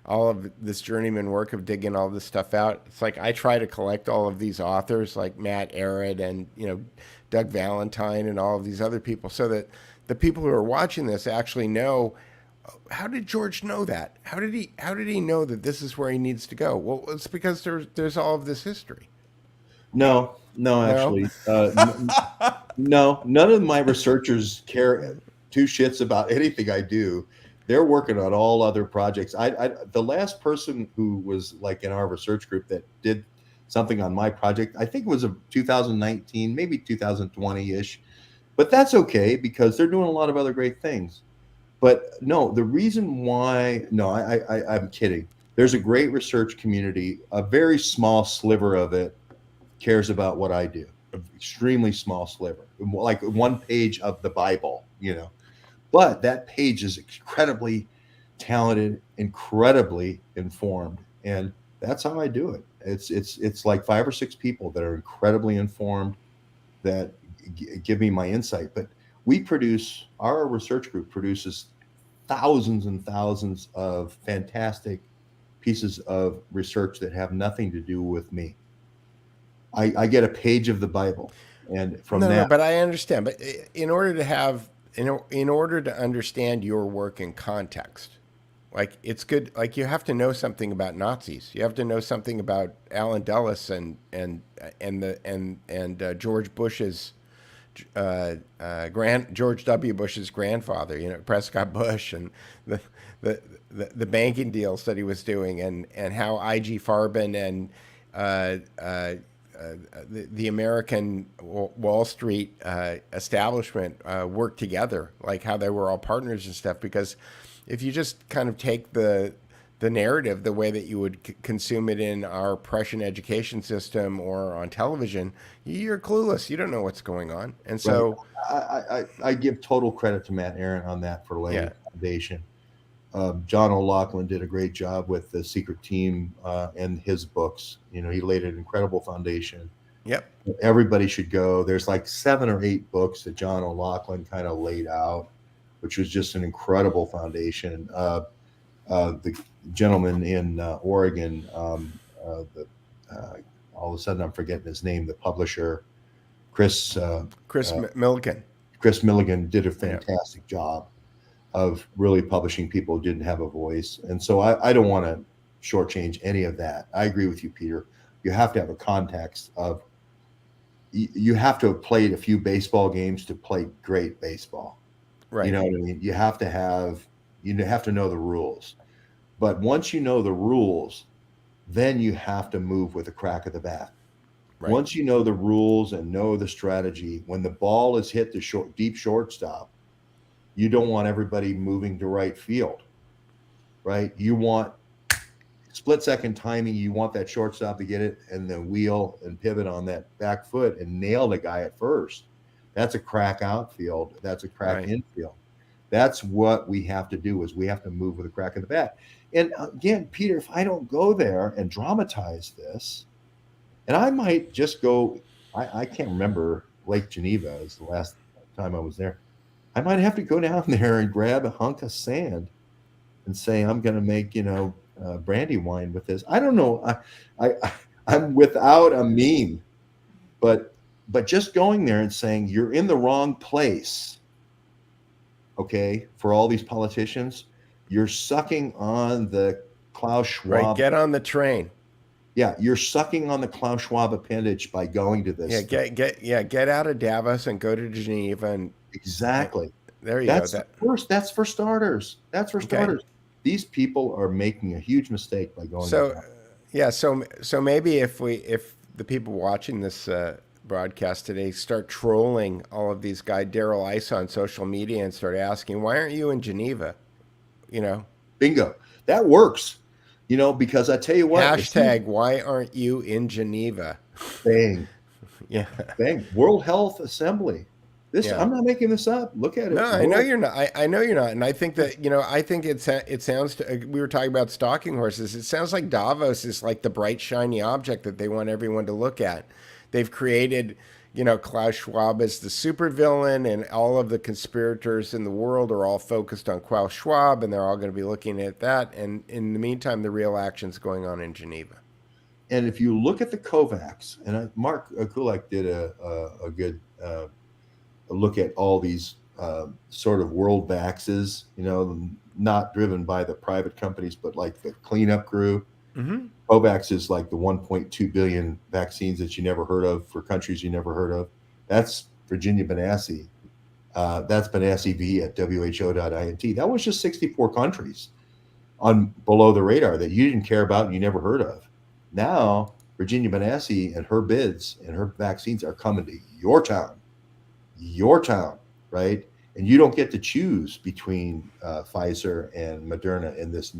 all of this journeyman work of digging all this stuff out. It's like I try to collect all of these authors like Matt Arendt and, you know, Doug Valentine and all of these other people so that the people who are watching this actually know. How did George know that? How did he know that this is where he needs to go? Well, it's because there's all of this history. No, no, No. actually, no. None of my researchers care two shits about anything I do. They're working on all other projects. The last person who was like in our research group that did something on my project, I think it was a 2019, maybe 2020 ish. But that's okay because they're doing a lot of other great things. But no, the reason why, no, I'm kidding. There's a great research community. A very small sliver of it cares about what I do. An extremely small sliver, like one page of the Bible, But that page is incredibly talented, incredibly informed, and that's how I do it. It's like 5 or 6 people that are incredibly informed that give me my insight. But our research group produces thousands and thousands of fantastic pieces of research that have nothing to do with me. I get a page of the Bible, and from No, that, but I understand. But in order to understand your work in context, like it's good. Like you have to know something about Nazis. You have to know something about Allen Dulles and George Bush's George W. Bush's grandfather. Prescott Bush and the banking deals that he was doing, and how I.G. Farben and the American Wall Street establishment worked together, like how they were all partners and stuff. Because if you just kind of take the narrative the way that you would consume it in our Prussian education system or on television, you're clueless. You don't know what's going on. And so, right. I give total credit to Matt Aaron on that for laying yeah. the foundation. John O'Loughlin did a great job with the Secret Team and his books. He laid an incredible foundation. Yep. Everybody should go. There's like 7 or 8 books that John O'Loughlin kind of laid out, which was just an incredible foundation. The gentleman in Oregon, all of a sudden I'm forgetting his name, the publisher, Chris Milligan. Chris Milligan did a fantastic job of really publishing people who didn't have a voice. And so I don't want to shortchange any of that. I agree with you, Peter. You have to have a context of, you have to have played a few baseball games to play great baseball. Right. You know what I mean? You have to know the rules. But once you know the rules, then you have to move with a crack of the bat. Right. Once you know the rules and know the strategy, when the ball is hit the deep shortstop, you don't want everybody moving to right field, right? You want split-second timing. You want that shortstop to get it and then wheel and pivot on that back foot and nail the guy at first. That's a crack outfield. That's a crack infield. That's what we have to do, is we have to move with a crack of the bat. And again, Peter, if I don't go there and dramatize this, and I might just go, I can't remember, Lake Geneva is the last time I was there. I might have to go down there and grab a hunk of sand and say, I'm going to make, brandy wine with this. I don't know. I'm without a meme, but just going there and saying you're in the wrong place. Okay. For all these politicians, you're sucking on the Klaus Schwab. Right. Get on the train. Yeah. You're sucking on the Klaus Schwab appendage by going to this. Yeah. Get out of Davos and go to Geneva and, exactly. There you go. That's for starters. That's for starters. These people are making a huge mistake by going. So maybe if the people watching this broadcast today start trolling all of these guys, Daryl Ice, on social media and start asking, why aren't you in Geneva? Bingo. That works. Because I tell you what. Hashtag, why aren't you in Geneva? Bang. Yeah. Bang. World Health Assembly. I'm not making this up. Look at it. No, I know you're not. I know you're not. And I think that, I think it sounds we were talking about stalking horses. It sounds like Davos is like the bright, shiny object that they want everyone to look at. They've created, Klaus Schwab as the supervillain, and all of the conspirators in the world are all focused on Klaus Schwab, and they're all going to be looking at that. And in the meantime, the real action's going on in Geneva. And if you look at the Kovacs, and Mark Kulak did a good look at all these sort of world vaxes, not driven by the private companies, but like the cleanup crew. Mm-hmm. COVAX is like the 1.2 billion vaccines that you never heard of for countries you never heard of. That's Virginia Benassi. That's Benassi V at who.int. That was just 64 countries on below the radar that you didn't care about and you never heard of. Now, Virginia Benassi and her bids and her vaccines are coming to your town, right? And you don't get to choose between Pfizer and Moderna in this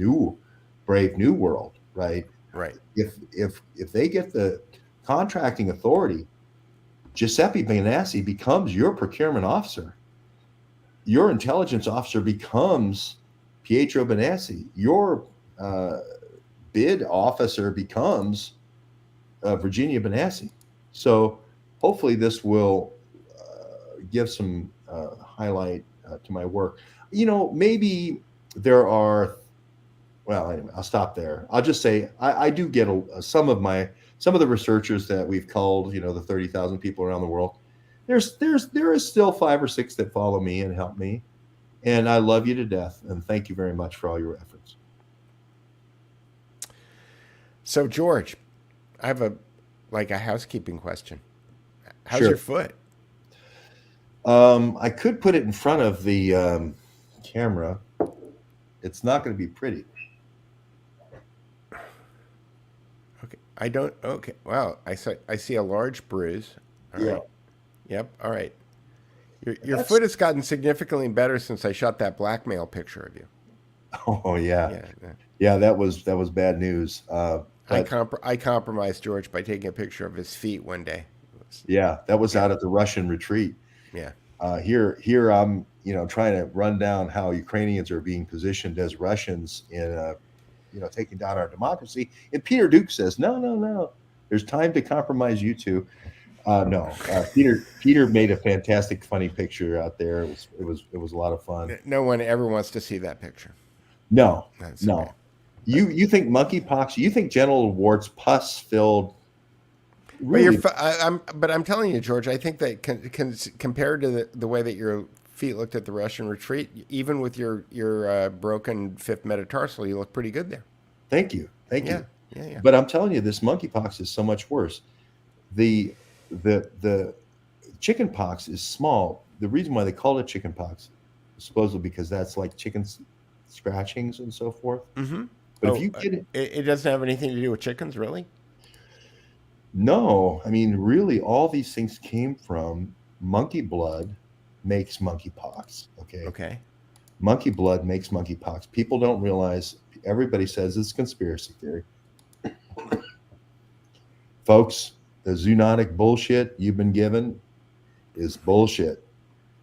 brave new world, right? Right. If they get the contracting authority, Giuseppe Benassi becomes your procurement officer. Your intelligence officer becomes Pietro Benassi. Your bid officer becomes Virginia Benassi. So hopefully this will give some highlight to my work. Maybe there are. Well, anyway, I'll stop there. I'll just say I do get some of the researchers that we've called, the 30,000 people around the world. There is still 5 or 6 that follow me and help me, and I love you to death. And thank you very much for all your efforts. So, George, I have a housekeeping question. How's Sure. your foot? I could put it in front of the camera. It's not going to be pretty. Okay. I don't. Okay. Wow. I see a large bruise. All right. Yep. All right. Your foot has gotten significantly better since I shot that blackmail picture of you. Oh yeah. Yeah. That was bad news. I compromised George by taking a picture of his feet one day. Yeah, that was out at the Russian retreat. Yeah. Here I'm, trying to run down how Ukrainians are being positioned as Russians in, taking down our democracy. And Peter Duke says, no, there's time to compromise you two. No, Peter made a fantastic, funny picture out there. It was a lot of fun. No one ever wants to see that picture. No. You think monkeypox? You think genital warts, pus filled? Really? But I'm telling you, George, I think that compared to the way that your feet looked at the Russian retreat, even with your broken 5th metatarsal, you look pretty good there. Thank you. Yeah. But I'm telling you, this monkeypox is so much worse. The chicken pox is small. The reason why they call it chicken pox is supposedly because that's like chicken scratchings and so forth. Mm-hmm. But if you get it doesn't have anything to do with chickens, really? No, I mean, really, all these things came from monkey blood makes monkeypox. Okay. Monkey blood makes monkeypox. People don't realize. Everybody says it's conspiracy theory. Folks, the zoonotic bullshit you've been given is bullshit.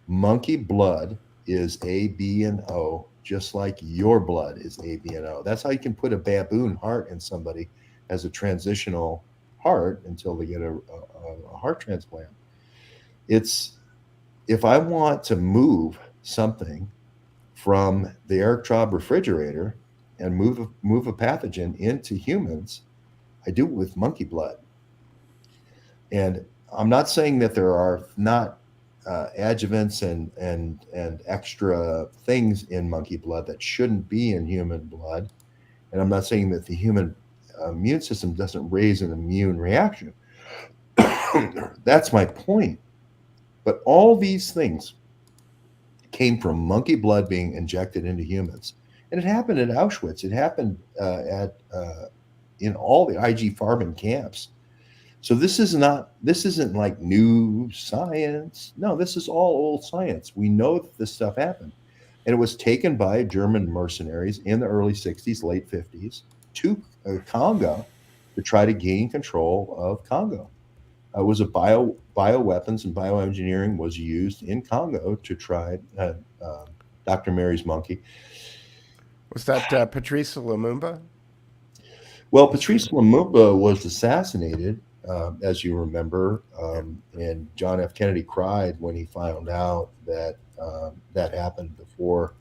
Monkey blood is A, B, and O, just like your blood is A, B, and O. That's how you can put a baboon heart in somebody as a transitional heart until they get a heart transplant. If I want to move something from the Eric Traub refrigerator and move a pathogen into humans, I do it with monkey blood. And I'm not saying that there are not adjuvants and extra things in monkey blood that shouldn't be in human blood. And I'm not saying that the human immune system doesn't raise an immune reaction. That's my point. But all these things came from monkey blood being injected into humans. And it happened at Auschwitz. It happened in all the IG Farben camps. So this isn't like new science. No, this is all old science. We know that this stuff happened. And it was taken by German mercenaries in the early 60s, late 50s to Congo to try to gain control of Congo. It was a bioweapons and bioengineering was used in Congo to try Dr. Mary's monkey. Was that Patrice Lumumba? Well, Patrice Lumumba was assassinated, as you remember, and John F. Kennedy cried when he found out that that happened before.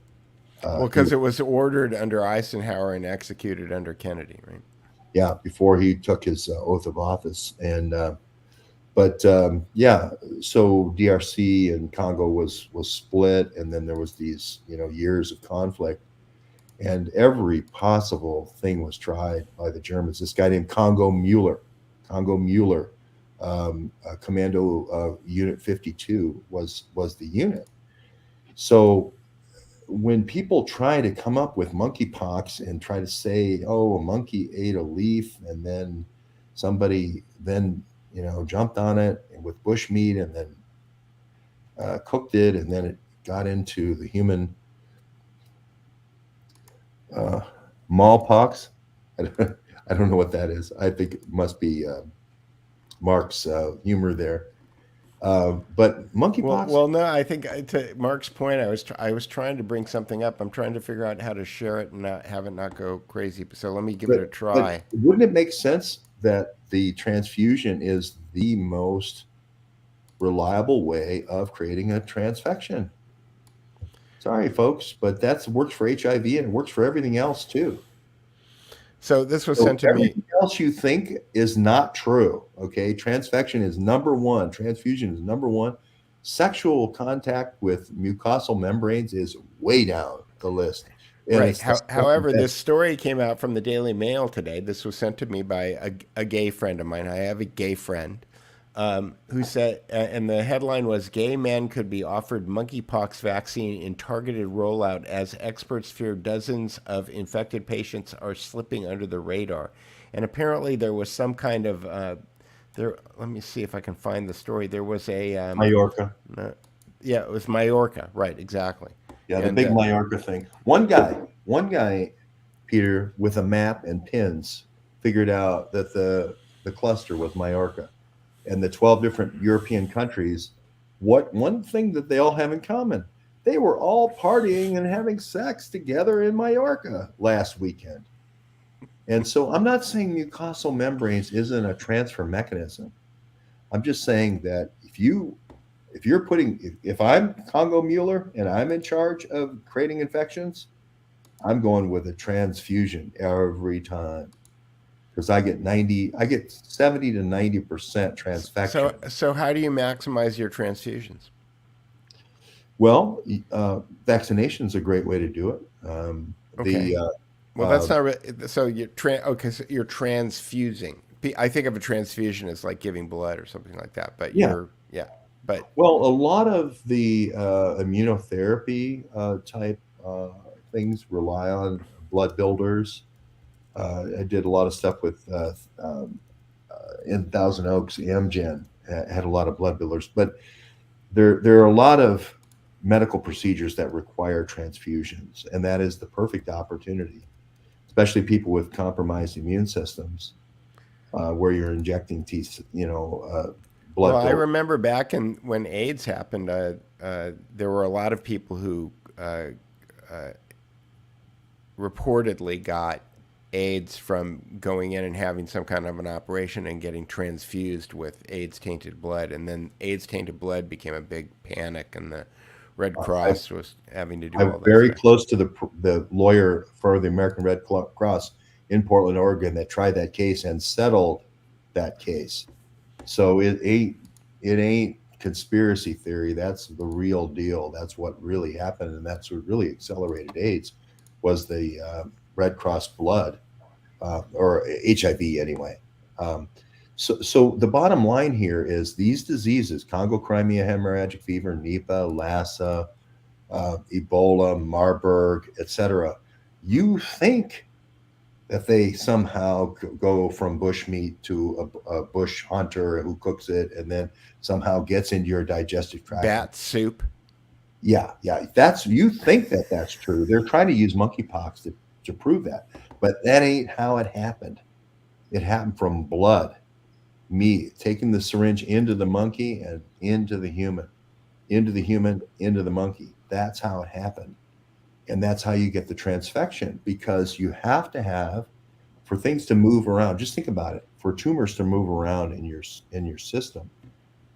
Well, because it was ordered under Eisenhower and executed under Kennedy, right? Yeah, before he took his oath of office. And But yeah, so DRC and Congo was split, and then there was these years of conflict, and every possible thing was tried by the Germans. This guy named Congo Mueller, Commando Unit 52 was the unit. So when people try to come up with monkeypox and try to say, oh, a monkey ate a leaf and then somebody then jumped on it with bush meat and then cooked it, and then it got into the human smallpox. I don't know what that is. I think it must be Mark's humor there. But monkeypox. Well, no. I think to Mark's point, I was trying to bring something up. I'm trying to figure out how to share it and not have it not go crazy. So let me give it a try. Wouldn't it make sense that the transfusion is the most reliable way of creating a transfection? Sorry, folks, but that works for HIV and it works for everything else too. So this was sent to me. Everything else you think is not true. Okay, transfection is number one. Transfusion is number one. Sexual contact with mucosal membranes is way down the list. And right. However, this story came out from the Daily Mail today. This was sent to me by a gay friend of mine. I have a gay friend who said, and the headline was, "Gay men could be offered monkeypox vaccine in targeted rollout as experts fear dozens of infected patients are slipping under the radar." And apparently there was some kind of, let me see if I can find the story. There was a... Mallorca. Yeah, it was Mallorca. Right, exactly. Yeah, the big Mallorca thing. One guy, Peter, with a map and pins, figured out that the cluster was Mallorca, and the 12 different European countries. One thing that they all have in common: they were all partying and having sex together in Mallorca last weekend. And so I'm not saying mucosal membranes isn't a transfer mechanism. I'm just saying that if I'm Congo Mueller and I'm in charge of creating infections, I'm going with a transfusion every time, because I get 70 to 90% transfection. So how do you maximize your transfusions? Well, vaccination is a great way to do it. Okay. Well, that's not really, so so you're transfusing. I think of a transfusion as like giving blood or something like that. But well, a lot of the immunotherapy type things rely on blood builders. I did a lot of stuff with in Thousand Oaks. Amgen had a lot of blood builders, but there are a lot of medical procedures that require transfusions, and that is the perfect opportunity, especially people with compromised immune systems, where you're injecting blood. Well, I remember back when AIDS happened, there were a lot of people who reportedly got AIDS from going in and having some kind of an operation and getting transfused with AIDS-tainted blood. And then AIDS-tainted blood became a big panic, and the Red Cross was having to do all that. I'm very close to the lawyer for the American Red Cross in Portland, Oregon, that tried that case and settled that case. So it ain't conspiracy theory. That's the real deal. That's what really happened, and that's what really accelerated AIDS was the Red Cross blood, or HIV anyway. So the bottom line here is these diseases: Congo Crimea hemorrhagic fever, Nipah, Lassa, Ebola, Marburg, etc. You think that they somehow go from bush meat to a bush hunter who cooks it and then somehow gets into your digestive tract. Bat soup. Yeah. You think that that's true. They're trying to use monkeypox to prove that, but that ain't how it happened. It happened from blood, meat, taking the syringe into the monkey and into the human, into the monkey. That's how it happened. And that's how you get the transfection, because you have to have, for things to move around, just think about it, for tumors to move around in your system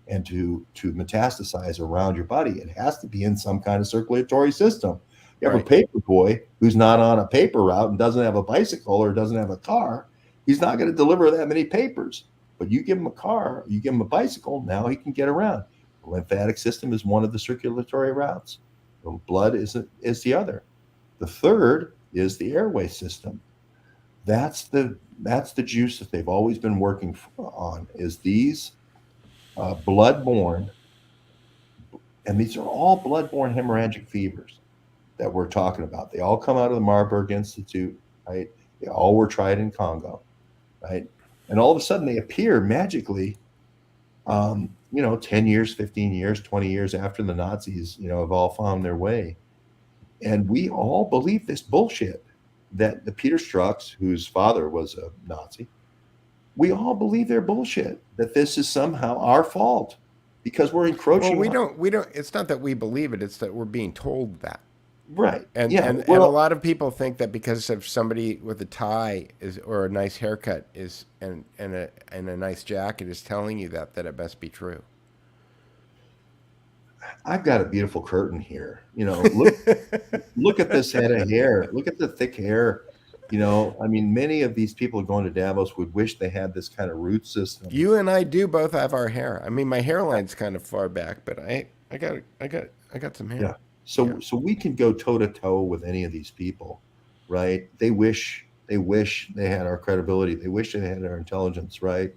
and to metastasize around your body, it has to be in some kind of circulatory system. You have a paper boy who's not on a paper route and doesn't have a bicycle or doesn't have a car, he's not going to deliver that many papers. But you give him a car, you give him a bicycle, now he can get around. The lymphatic system is one of the circulatory routes. The blood is the other. The third is the airway system. That's the juice that they've always been working on, is these bloodborne, and these are all bloodborne hemorrhagic fevers that we're talking about. They all come out of the Marburg Institute, right? They all were tried in Congo, right? And all of a sudden they appear magically, 10 years, 15 years, 20 years after the Nazis, have all found their way. And we all believe this bullshit that the Peter Strux, whose father was a Nazi, we all believe their bullshit, that this is somehow our fault because we're encroaching. Well, we don't, it's not that we believe it, it's that we're being told that. Right. And a lot of people think that because of somebody with a tie or a nice haircut and a nice jacket is telling you that it must be true. I've got a beautiful curtain here. Look at this head of hair. Look at the thick hair. Many of these people going to Davos would wish they had this kind of root system. You and I do both have our hair. I mean, my hairline's kind of far back, but I got some hair. Yeah. So we can go toe to toe with any of these people, right? They wish they had our credibility. They wish they had our intelligence, right?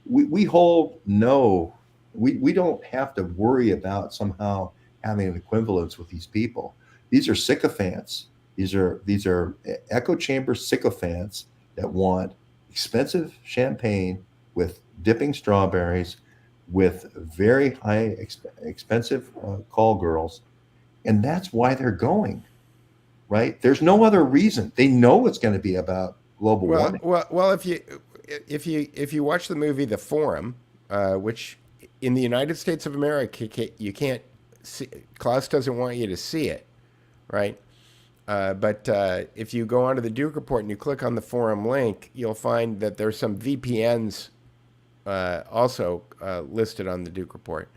We hold no. We don't have to worry about somehow having an equivalence with these people. These are sycophants. These are echo chamber sycophants that want expensive champagne with dipping strawberries, with very high expensive call girls, and that's why they're going. Right? There's no other reason. They know it's going to be about global warming. Well, if you watch the movie The Forum, which in the United States of America, you can't see. Klaus doesn't want you to see it, right? But if you go onto the Duke Report and you click on the forum link, you'll find that there's some VPNs also listed on the Duke Report.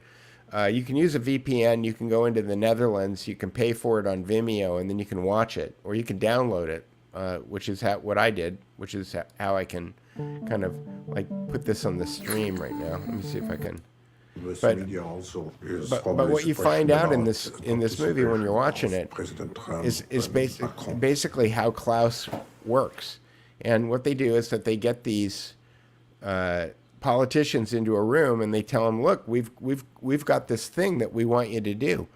You can use a VPN. You can go into the Netherlands. You can pay for it on Vimeo, and then you can watch it, or you can download it, which is what I did, which is how I can kind of like put this on the stream right now. Let me see if I can. But what you find out in this movie when you're watching it is basically how Klaus works. And what they do is that they get these politicians into a room and they tell them, "Look, we've got this thing that we want you to do."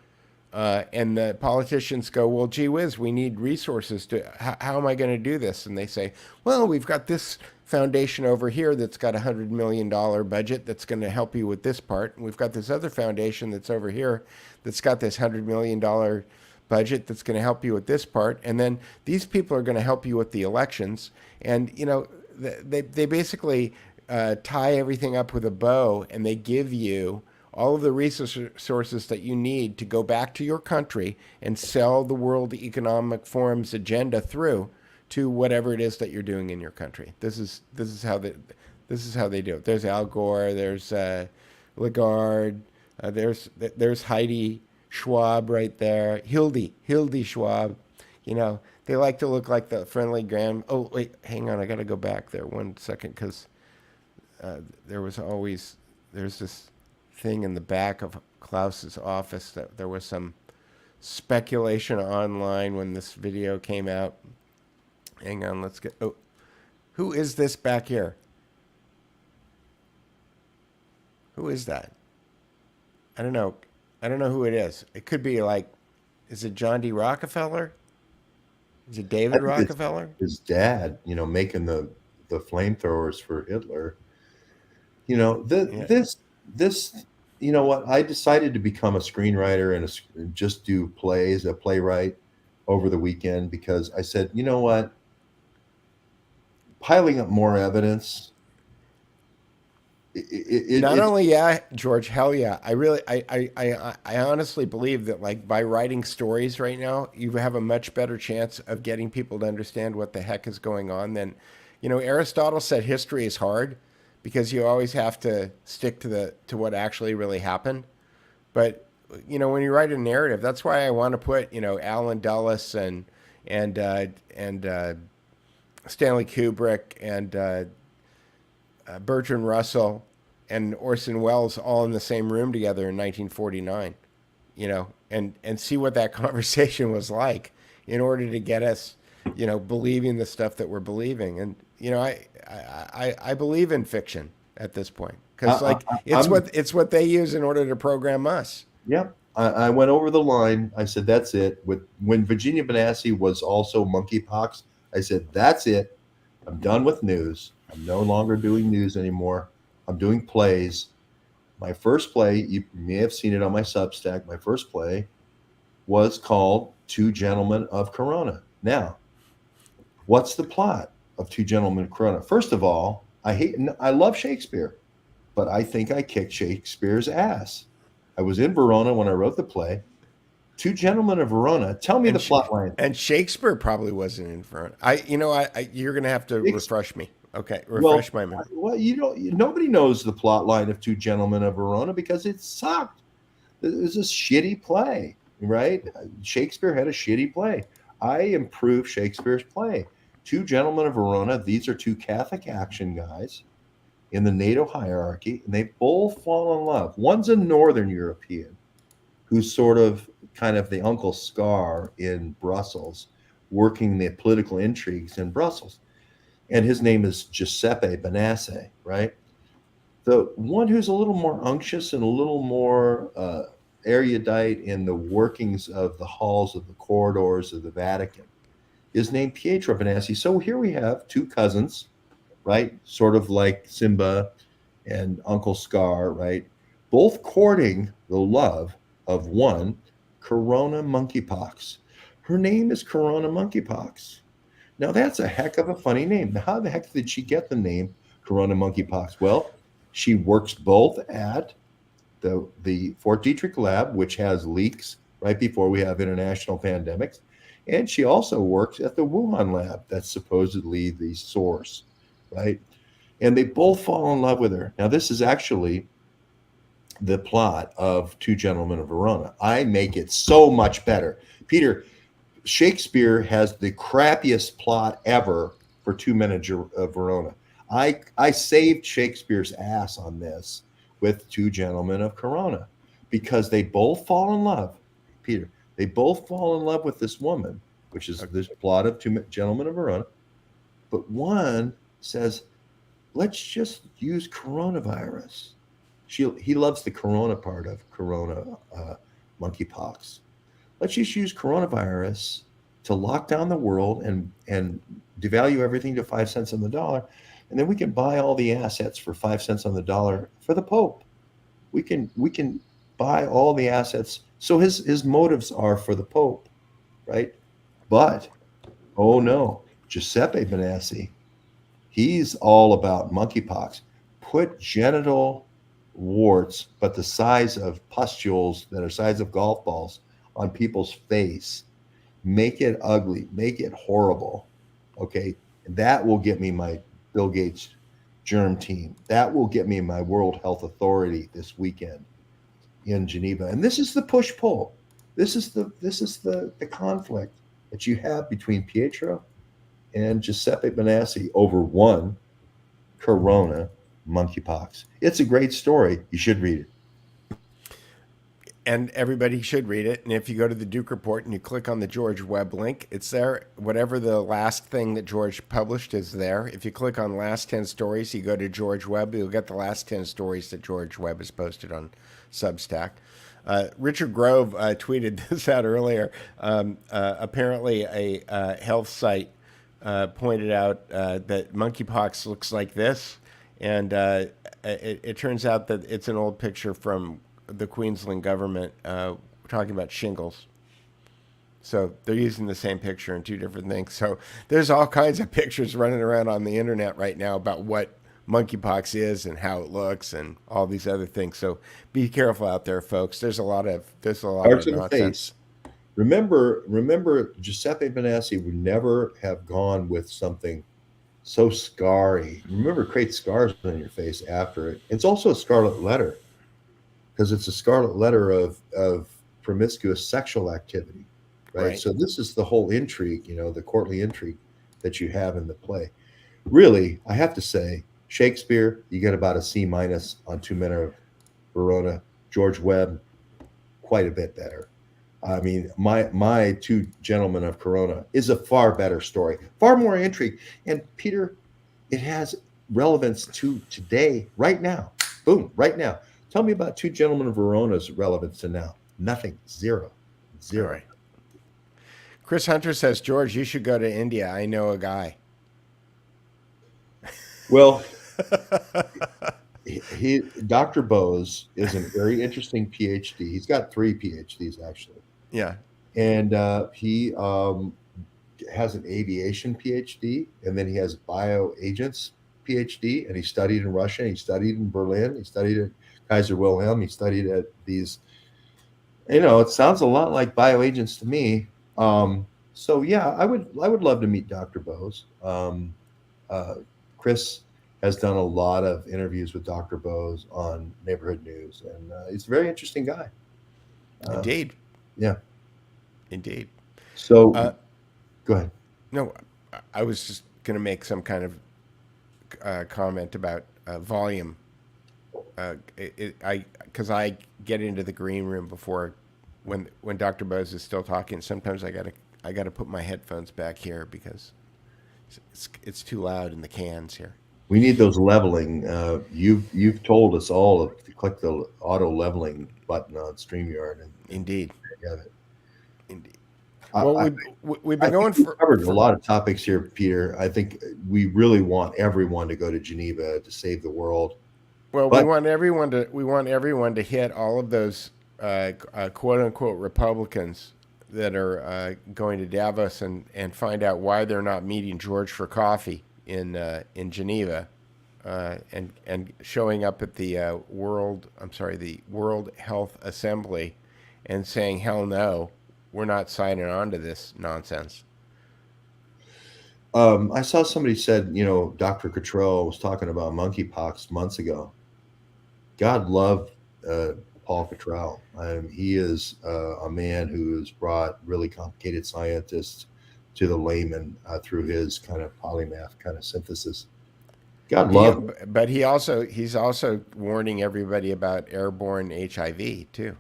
And the politicians go, "Well, gee whiz, we need resources how am I going to do this?" And they say, "Well, we've got this foundation over here that's got $100 million budget that's going to help you with this part. And we've got this other foundation that's over here that's got this $100 million budget that's going to help you with this part. And then these people are going to help you with the elections." And, they basically tie everything up with a bow, and they give you all of the resources that you need to go back to your country and sell the World Economic Forum's agenda through to whatever it is that you're doing in your country. This is how they do it. There's Al Gore, there's Lagarde, there's Heidi Schwab right there, Hildy Schwab. They like to look like the friendly grand. Oh wait, hang on, I got to go back there 1 second because there's this thing in the back of Klaus's office that there was some speculation online when this video came out. Hang on, let's get. Oh, who is this back here? Who is that? I don't know who it is. It could be like, is it John D. Rockefeller? Is it David Rockefeller? His dad, making the flamethrowers for Hitler. This. You know what? I decided to become a screenwriter and just do plays, a playwright over the weekend because I said, you know what? Piling up more evidence. Not only, yeah, George, hell yeah. I honestly believe that like by writing stories right now, you have a much better chance of getting people to understand what the heck is going on than, Aristotle said history is hard because you always have to stick to what actually really happened. But, when you write a narrative, that's why I want to put, Alan Dulles and Stanley Kubrick and Bertrand Russell and Orson Welles all in the same room together in 1949, and see what that conversation was like in order to get us, believing the stuff that we're believing. And, I believe in fiction at this point because like it's what they use in order to program us. Yeah, I went over the line. I said, that's it. When Virginia Benassi was also monkeypox, I said, that's it. I'm done with news. I'm no longer doing news anymore. I'm doing plays. My first play, you may have seen it on my Substack. My first play was called Two Gentlemen of Corona. Now, what's the plot of Two Gentlemen of Corona? First of all, I love Shakespeare, but I think I kicked Shakespeare's ass. I was in Verona when I wrote the play. Two Gentlemen of Verona. Tell me the plot line. And Shakespeare probably wasn't in front. You're gonna have to refresh me. Okay, my memory. Well, nobody knows the plot line of Two Gentlemen of Verona because it sucked. It was a shitty play, right? Shakespeare had a shitty play. I improved Shakespeare's play. Two Gentlemen of Verona. These are two Catholic action guys in the NATO hierarchy, and they both fall in love. One's a Northern European who's sort of kind of the Uncle Scar in Brussels, working the political intrigues in Brussels. And his name is Giuseppe Benassi, right? The one who's a little more unctuous and a little more erudite in the workings of the halls of the corridors of the Vatican is named Pietro Benassi. So here we have two cousins, right? Sort of like Simba and Uncle Scar, right? Both courting the love of one, Corona Monkeypox. Her name is Corona Monkeypox. Now that's a heck of a funny name. Now, how the heck did she get the name Corona Monkeypox? Well, she works both at the Fort Detrick lab, which has leaks right before we have international pandemics, and she also works at the Wuhan lab that's supposedly the source, right? And they both fall in love with her. Now, this is actually the plot of Two Gentlemen of Verona. I make it so much better. Peter, Shakespeare has the crappiest plot ever for Two Men of Verona. I saved Shakespeare's ass on this with Two Gentlemen of Corona because they both fall in love. Peter, they both fall in love with this woman, which is this plot of Two Gentlemen of Verona. But one says, let's just use coronavirus. He loves the corona part of corona monkeypox. Let's just use coronavirus to lock down the world and devalue everything to 5 cents on the dollar. And then we can buy all the assets for 5 cents on the dollar for the Pope. We can buy all the assets. So his motives are for the Pope, right? But, oh no, Giuseppe Benassi, he's all about monkeypox. Put genital warts, but the size of pustules that are size of golf balls on people's face. Make it ugly. Make it horrible. Okay, that will get me my Bill Gates germ team. That will get me my World Health Authority this weekend in Geneva. And this is the push-pull. This is the conflict that you have between Pietro and Giuseppe Benassi over one corona monkeypox. It's a great story. You should read it. And everybody should read it. And if you go to the Duke Report and you click on the George Webb link, it's there. Whatever the last thing that George published is there. If you click on last 10 stories, you go to George Webb, you'll get the last 10 stories that George Webb has posted on Substack. Richard Grove tweeted this out earlier. Apparently a health site pointed out that monkeypox looks like this. And it turns out that it's an old picture from the Queensland government talking about shingles. So they're using the same picture in two different things. So there's all kinds of pictures running around on the internet right now about what monkeypox is and how it looks and all these other things. So be careful out there, folks. There's a lot of nonsense. Remember, Giuseppe Benassi would never have gone with something so scarry. Remember, create scars on your face after it. It's also a scarlet letter because it's a scarlet letter of promiscuous sexual activity, right? So this is the whole intrigue, the courtly intrigue that you have in the play. Really, I have to say, Shakespeare, you get about a C minus on Two Men of Verona. George Webb, quite a bit better. I mean, my Two Gentlemen of Corona is a far better story, far more intrigue. And Peter, it has relevance to today, right now. Boom, right now. Tell me about Two Gentlemen of Verona's relevance to now. Nothing. Zero. All Zero. right. Chris Hunter says, George, you should go to India. I know a guy. Well, Dr. Bose is a very interesting PhD. He's got 3 PhDs actually, Yeah. and he has an aviation PhD, and then he has bioagents PhD, and he studied in Russia, he studied in Berlin, he studied at Kaiser Wilhelm, he studied at these. It sounds a lot like bioagents to me. So yeah, I would love to meet Dr. Bose. Chris has done a lot of interviews with Dr. Bose on Neighborhood News, and he's a very interesting guy. Indeed. Yeah. Indeed. So, go ahead. No, I was just going to make some kind of comment about volume. Because I get into the green room before when Dr. Bose is still talking. Sometimes I gotta put my headphones back here because it's too loud in the cans here. We need those leveling. You've told us all to click the auto leveling button on StreamYard. And Indeed. Get it. Indeed. Well, we've been going for covered a lot of topics here, Peter. I think we really want everyone to go to Geneva to save the world. Well, we want everyone to hit all of those quote unquote Republicans that are going to Davos and find out why they're not meeting George for coffee in Geneva, and showing up at the World Health Assembly and saying, hell no, we're not signing on to this nonsense. I saw somebody said, Dr. Cottrell was talking about monkeypox months ago. God love Paul Cottrell. He is a man who has brought really complicated scientists to the layman through his kind of polymath kind of synthesis. God love him. But he's also warning everybody about airborne HIV too.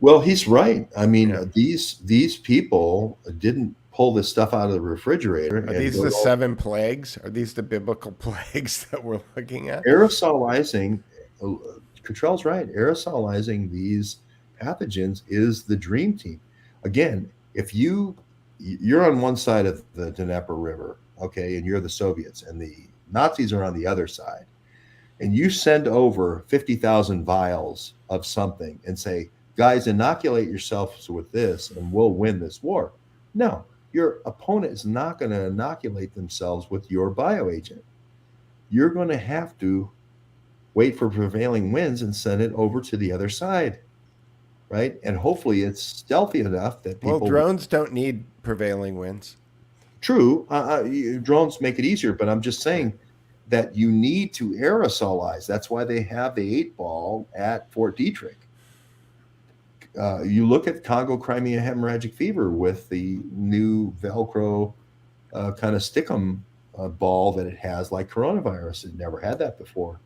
Well, he's right. I mean, these people didn't pull this stuff out of the refrigerator. Are these the 7 plagues? Are these the biblical plagues that we're looking at? Aerosolizing, Cottrell's right. Aerosolizing these pathogens is the dream team. Again, if you're on one side of the Dnieper River, okay, and you're the Soviets, and the Nazis are on the other side, and you send over 50,000 vials of something and say, guys, inoculate yourselves with this and we'll win this war. No, your opponent is not going to inoculate themselves with your bioagent. You're going to have to wait for prevailing winds and send it over to the other side, right? And hopefully it's stealthy enough that people... Well, drones don't need prevailing winds. True. Drones make it easier, but I'm just saying that you need to aerosolize. That's why they have the 8-ball at Fort Detrick. You look at Congo Crimea hemorrhagic fever with the new Velcro kind of stickum ball that it has, like coronavirus. It never had that before.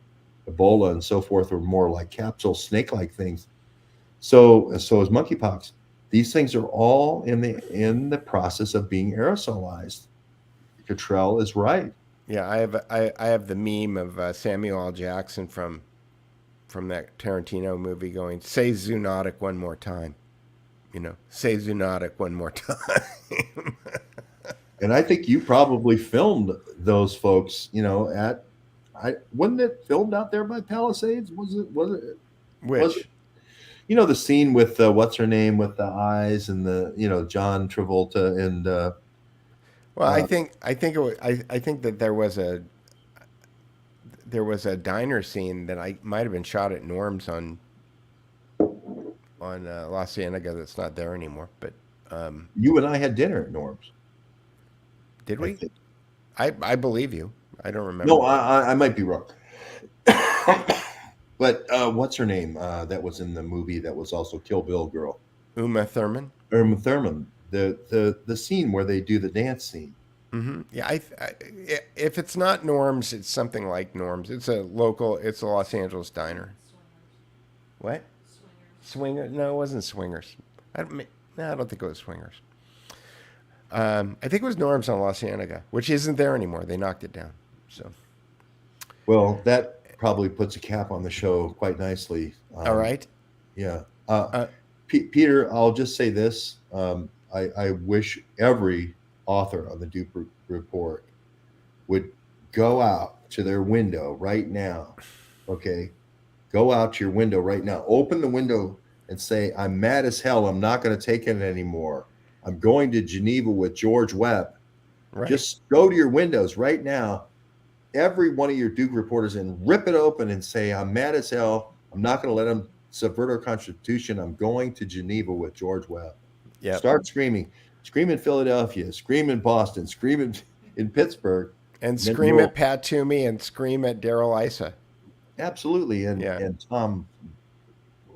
Ebola and so forth were more like capsule snake-like things. So is monkeypox. These things are all in the process of being aerosolized. Cottrell is right. Yeah, I have the meme of Samuel L. Jackson from that Tarantino movie going, say zoonotic one more time. Say zoonotic one more time. And I think you probably filmed those folks, wasn't it filmed out there by Palisades? Was it? Which? Was it, the scene with what's her name with the eyes and the John Travolta and. Well, I think that there was a diner scene that I might have been shot at Norm's on La Cienega that's not there anymore. But you and I had dinner at Norm's. Did we? I believe you. I don't remember. No, I might be wrong. But what's her name that was in the movie that was also Kill Bill girl? Uma Thurman. Uma Thurman. The scene where they do the dance scene. Yeah, if it's not Norm's, it's something like Norm's. It's a local. It's a Los Angeles diner. What? Swinger? No, it wasn't Swingers. No, I don't think it was Swingers. I think it was Norm's on La Cienega, which isn't there anymore. They knocked it down. So, Well, that probably puts a cap on the show quite nicely. all right. Yeah. Uh, Peter, I'll just say this. I wish every author on the Duke Report would go out to their window right now. Okay. Go out to your window right now. Open the window and say, I'm mad as hell. I'm not going to take it anymore. I'm going to Geneva with George Webb. right. Just go to your windows right now, every one of your Duke reporters, and rip it open and say, I'm mad as hell. I'm not going to let them subvert our Constitution. I'm going to Geneva with George Webb. Yep. Start screaming. Scream in Philadelphia. Scream in Boston. Scream in Pittsburgh. And scream at Pat Toomey and scream at Daryl Issa. Absolutely. And Tom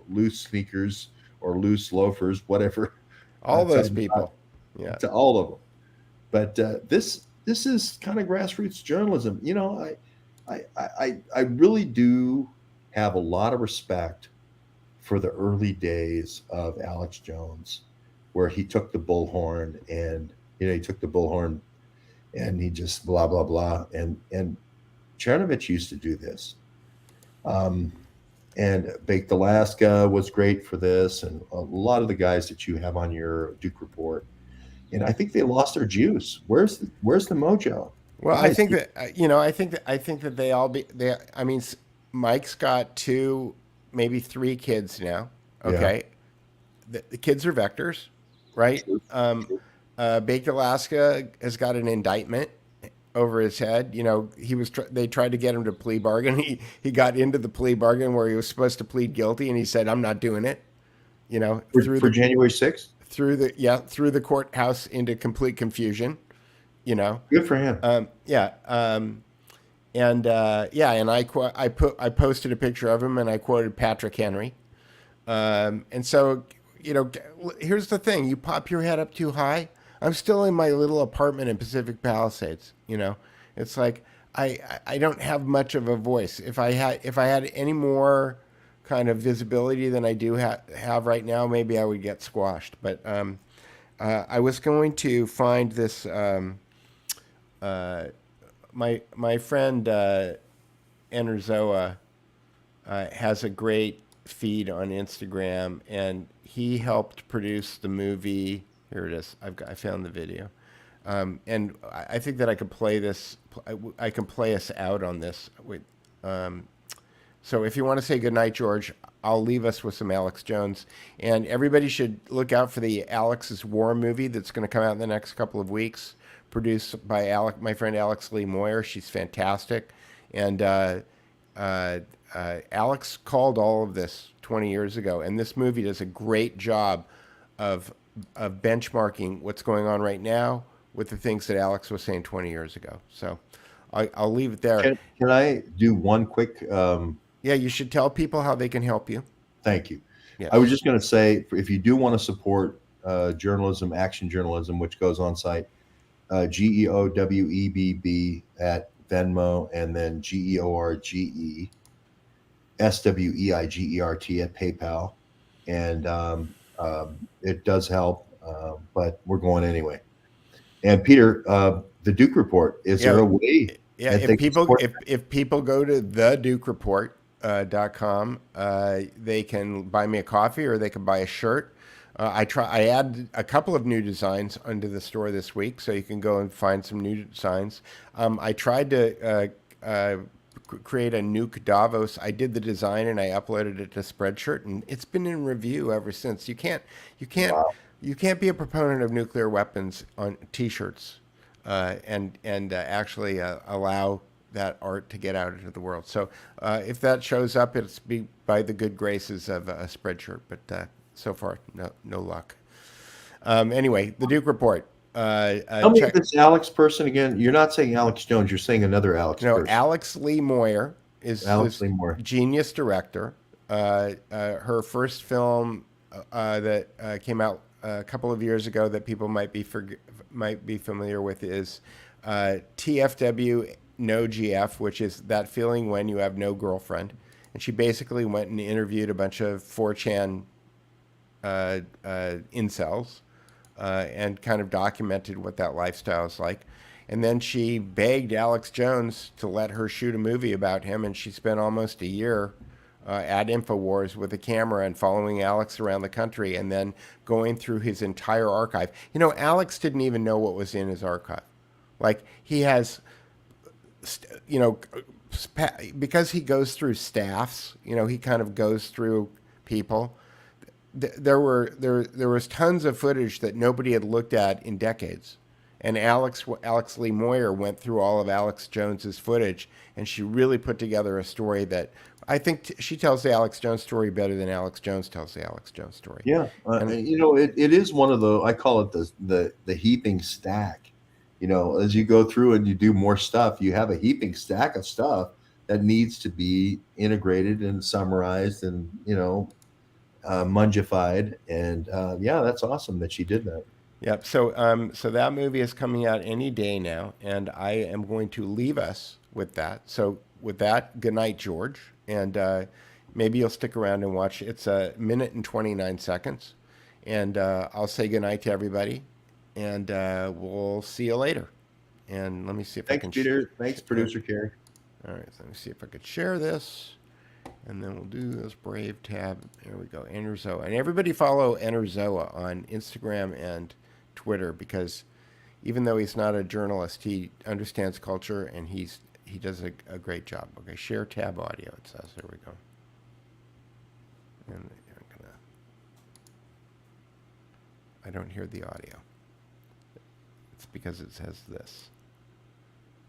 Loose Sneakers or Loose Loafers, whatever. All those people. Yeah. To all of them. But this is kind of grassroots journalism. You know, I really do have a lot of respect for the early days of Alex Jones, where he took the bullhorn and he took the bullhorn and he just blah blah blah. And Chernovich used to do this. And Baked Alaska was great for this, and a lot of the guys that you have on your Duke Report. And I think they lost their juice. Where's the mojo? Well, I think that I think that they all be they. I mean, Mike's got 2, maybe 3 kids now. Okay, the kids are vectors, right? Baked Alaska has got an indictment over his head. You know, they tried to get him to plea bargain. He got into the plea bargain where he was supposed to plead guilty, and he said, "I'm not doing it." You know, for January 6th. Through the courthouse into complete confusion, you know. Good for him. And I posted a picture of him and I quoted Patrick Henry. And so, you know, here's the thing: you pop your head up too high. I'm still in my little apartment in Pacific Palisades. You know, it's like I don't have much of a voice. If I had any more kind of visibility than I do have right now, maybe I would get squashed. But I was going to find this. My friend Enerzoa has a great feed on Instagram, and he helped produce the movie. Here it is. I found the video, and I think that I could play this. I can play us out on this with. So if you want to say goodnight, George, I'll leave us with some Alex Jones. And everybody should look out for the Alex's War movie that's going to come out in the next couple of weeks, produced by my friend Alex Lee Moyer. She's fantastic. And Alex called all of this 20 years ago. And this movie does a great job of benchmarking what's going on right now with the things that Alex was saying 20 years ago. So I'll leave it there. Can I do one quick... Yeah, you should tell people how they can help you. Thank you. Yes. I was just going to say, if you do want to support journalism, action journalism, which goes on site, GEOWEBB at Venmo, and then GEORGE SWEIGERT at PayPal. And it does help, but we're going anyway. And Peter, the Duke Report, is there a way? Yeah, if people go to thedukereport.com, they can buy me a coffee or they can buy a shirt. I added a couple of new designs onto the store this week, so you can go and find some new designs. I tried to create a nuke Davos. I did the design and I uploaded it to Spreadshirt, and it's been in review ever since. You can't be a proponent of nuclear weapons on T-shirts and actually allow that art to get out into the world. So if that shows up, it's by the good graces of a Spreadshirt, but so far, no luck. Anyway, the Duke Report. Tell me this Alex person again. You're not saying Alex Jones. You're saying another Alex person. Alex Lee Moyer is Alex Lee Moyer. Genius director. Her first film that came out a couple of years ago that people might be familiar with is TFW No GF, which is that feeling when you have no girlfriend. And she basically went and interviewed a bunch of 4chan incels and kind of documented what that lifestyle is like. And then she begged Alex Jones to let her shoot a movie about him, and she spent almost a year at InfoWars with a camera and following Alex around the country and then going through his entire archive. You know, Alex didn't even know what was in his archive. Like, he has, you know, because he goes through staffs, you know, he kind of goes through people. There was tons of footage that nobody had looked at in decades. And Alex Lee Moyer went through all of Alex Jones's footage, and she really put together a story that I think she tells the Alex Jones story better than Alex Jones tells the Alex Jones story. Yeah, you know, it is one of the, I call it the heaping stack. You know, as you go through and you do more stuff, you have a heaping stack of stuff that needs to be integrated and summarized and, you know, mungified. And yeah, that's awesome that she did that. Yep. So, so that movie is coming out any day now, and I am going to leave us with that. So, with that, good night, George, and maybe you'll stick around and watch. It's a minute and 29 seconds, and I'll say good night to everybody, and we'll see you later. And let me see if I can. Thanks, Peter. Thanks, producer Carrie. All right. So let me see if I could share this. And then we'll do this Brave tab. There we go. Enerzoa. And everybody follow Enerzoa on Instagram and Twitter, because even though he's not a journalist, he understands culture, and he does a great job. Okay, share tab audio, it says. There we go. And I don't hear the audio. It's because it says this.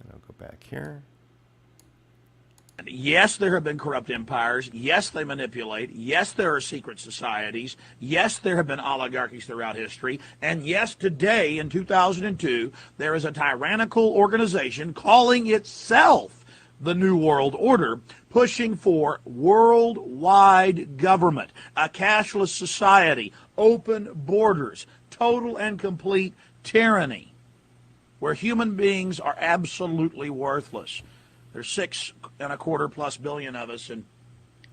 And I'll go back here. Yes, there have been corrupt empires. Yes, they manipulate. Yes, there are secret societies. Yes, there have been oligarchies throughout history. And yes, today in 2002, there is a tyrannical organization calling itself the New World Order, pushing for worldwide government, a cashless society, open borders, total and complete tyranny, where human beings are absolutely worthless. There's 6.25+ billion of us, and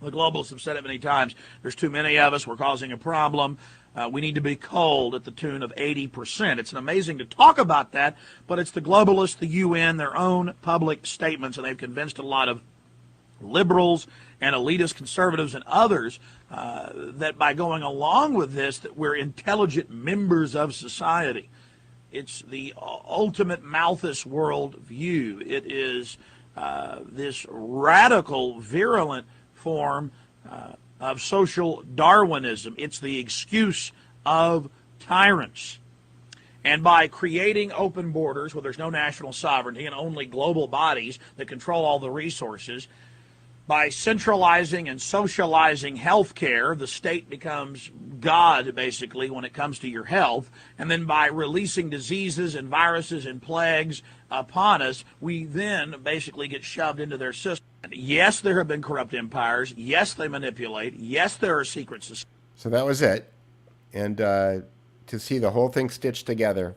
the globalists have said it many times. There's too many of us. We're causing a problem. We need to be culled at the tune of 80%. It's amazing to talk about that, but it's the globalists, the UN, their own public statements, and they've convinced a lot of liberals and elitist conservatives and others that by going along with this, that we're intelligent members of society. It's the ultimate Malthus world view. It is this radical, virulent form of social Darwinism. It's the excuse of tyrants. And by creating open borders where there's no national sovereignty and only global bodies that control all the resources, by centralizing and socializing health care, the state becomes God, basically, when it comes to your health. And then by releasing diseases and viruses and plagues upon us, we then basically get shoved into their system. Yes, there have been corrupt empires. Yes, they manipulate. Yes, there are secret societies. So that was it. And to see the whole thing stitched together,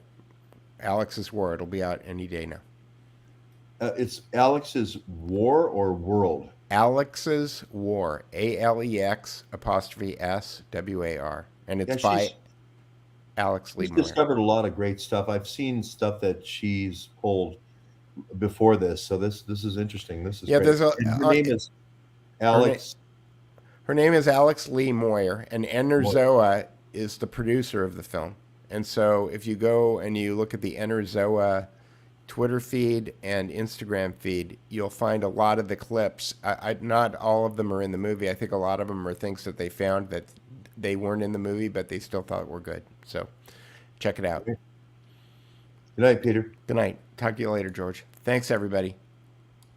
Alex's War, it'll be out any day now. It's Alex's War or World? Alex's War, ALEX_SWAR, and it's by Alex Lee Moyer. She's discovered a lot of great stuff. I've seen stuff that she's pulled before this, so this is interesting. This is great. There's her name is Alex. Her name is Alex Lee Moyer, and Enerzoa is the producer of the film. And so if you go and you look at the Enerzoa Twitter feed and Instagram feed, you'll find a lot of the clips. Not all of them are in the movie. I think a lot of them are things that they found that they weren't in the movie, but they still thought were good. So check it out. Good night, Peter. Good night. Talk to you later, George. Thanks, everybody.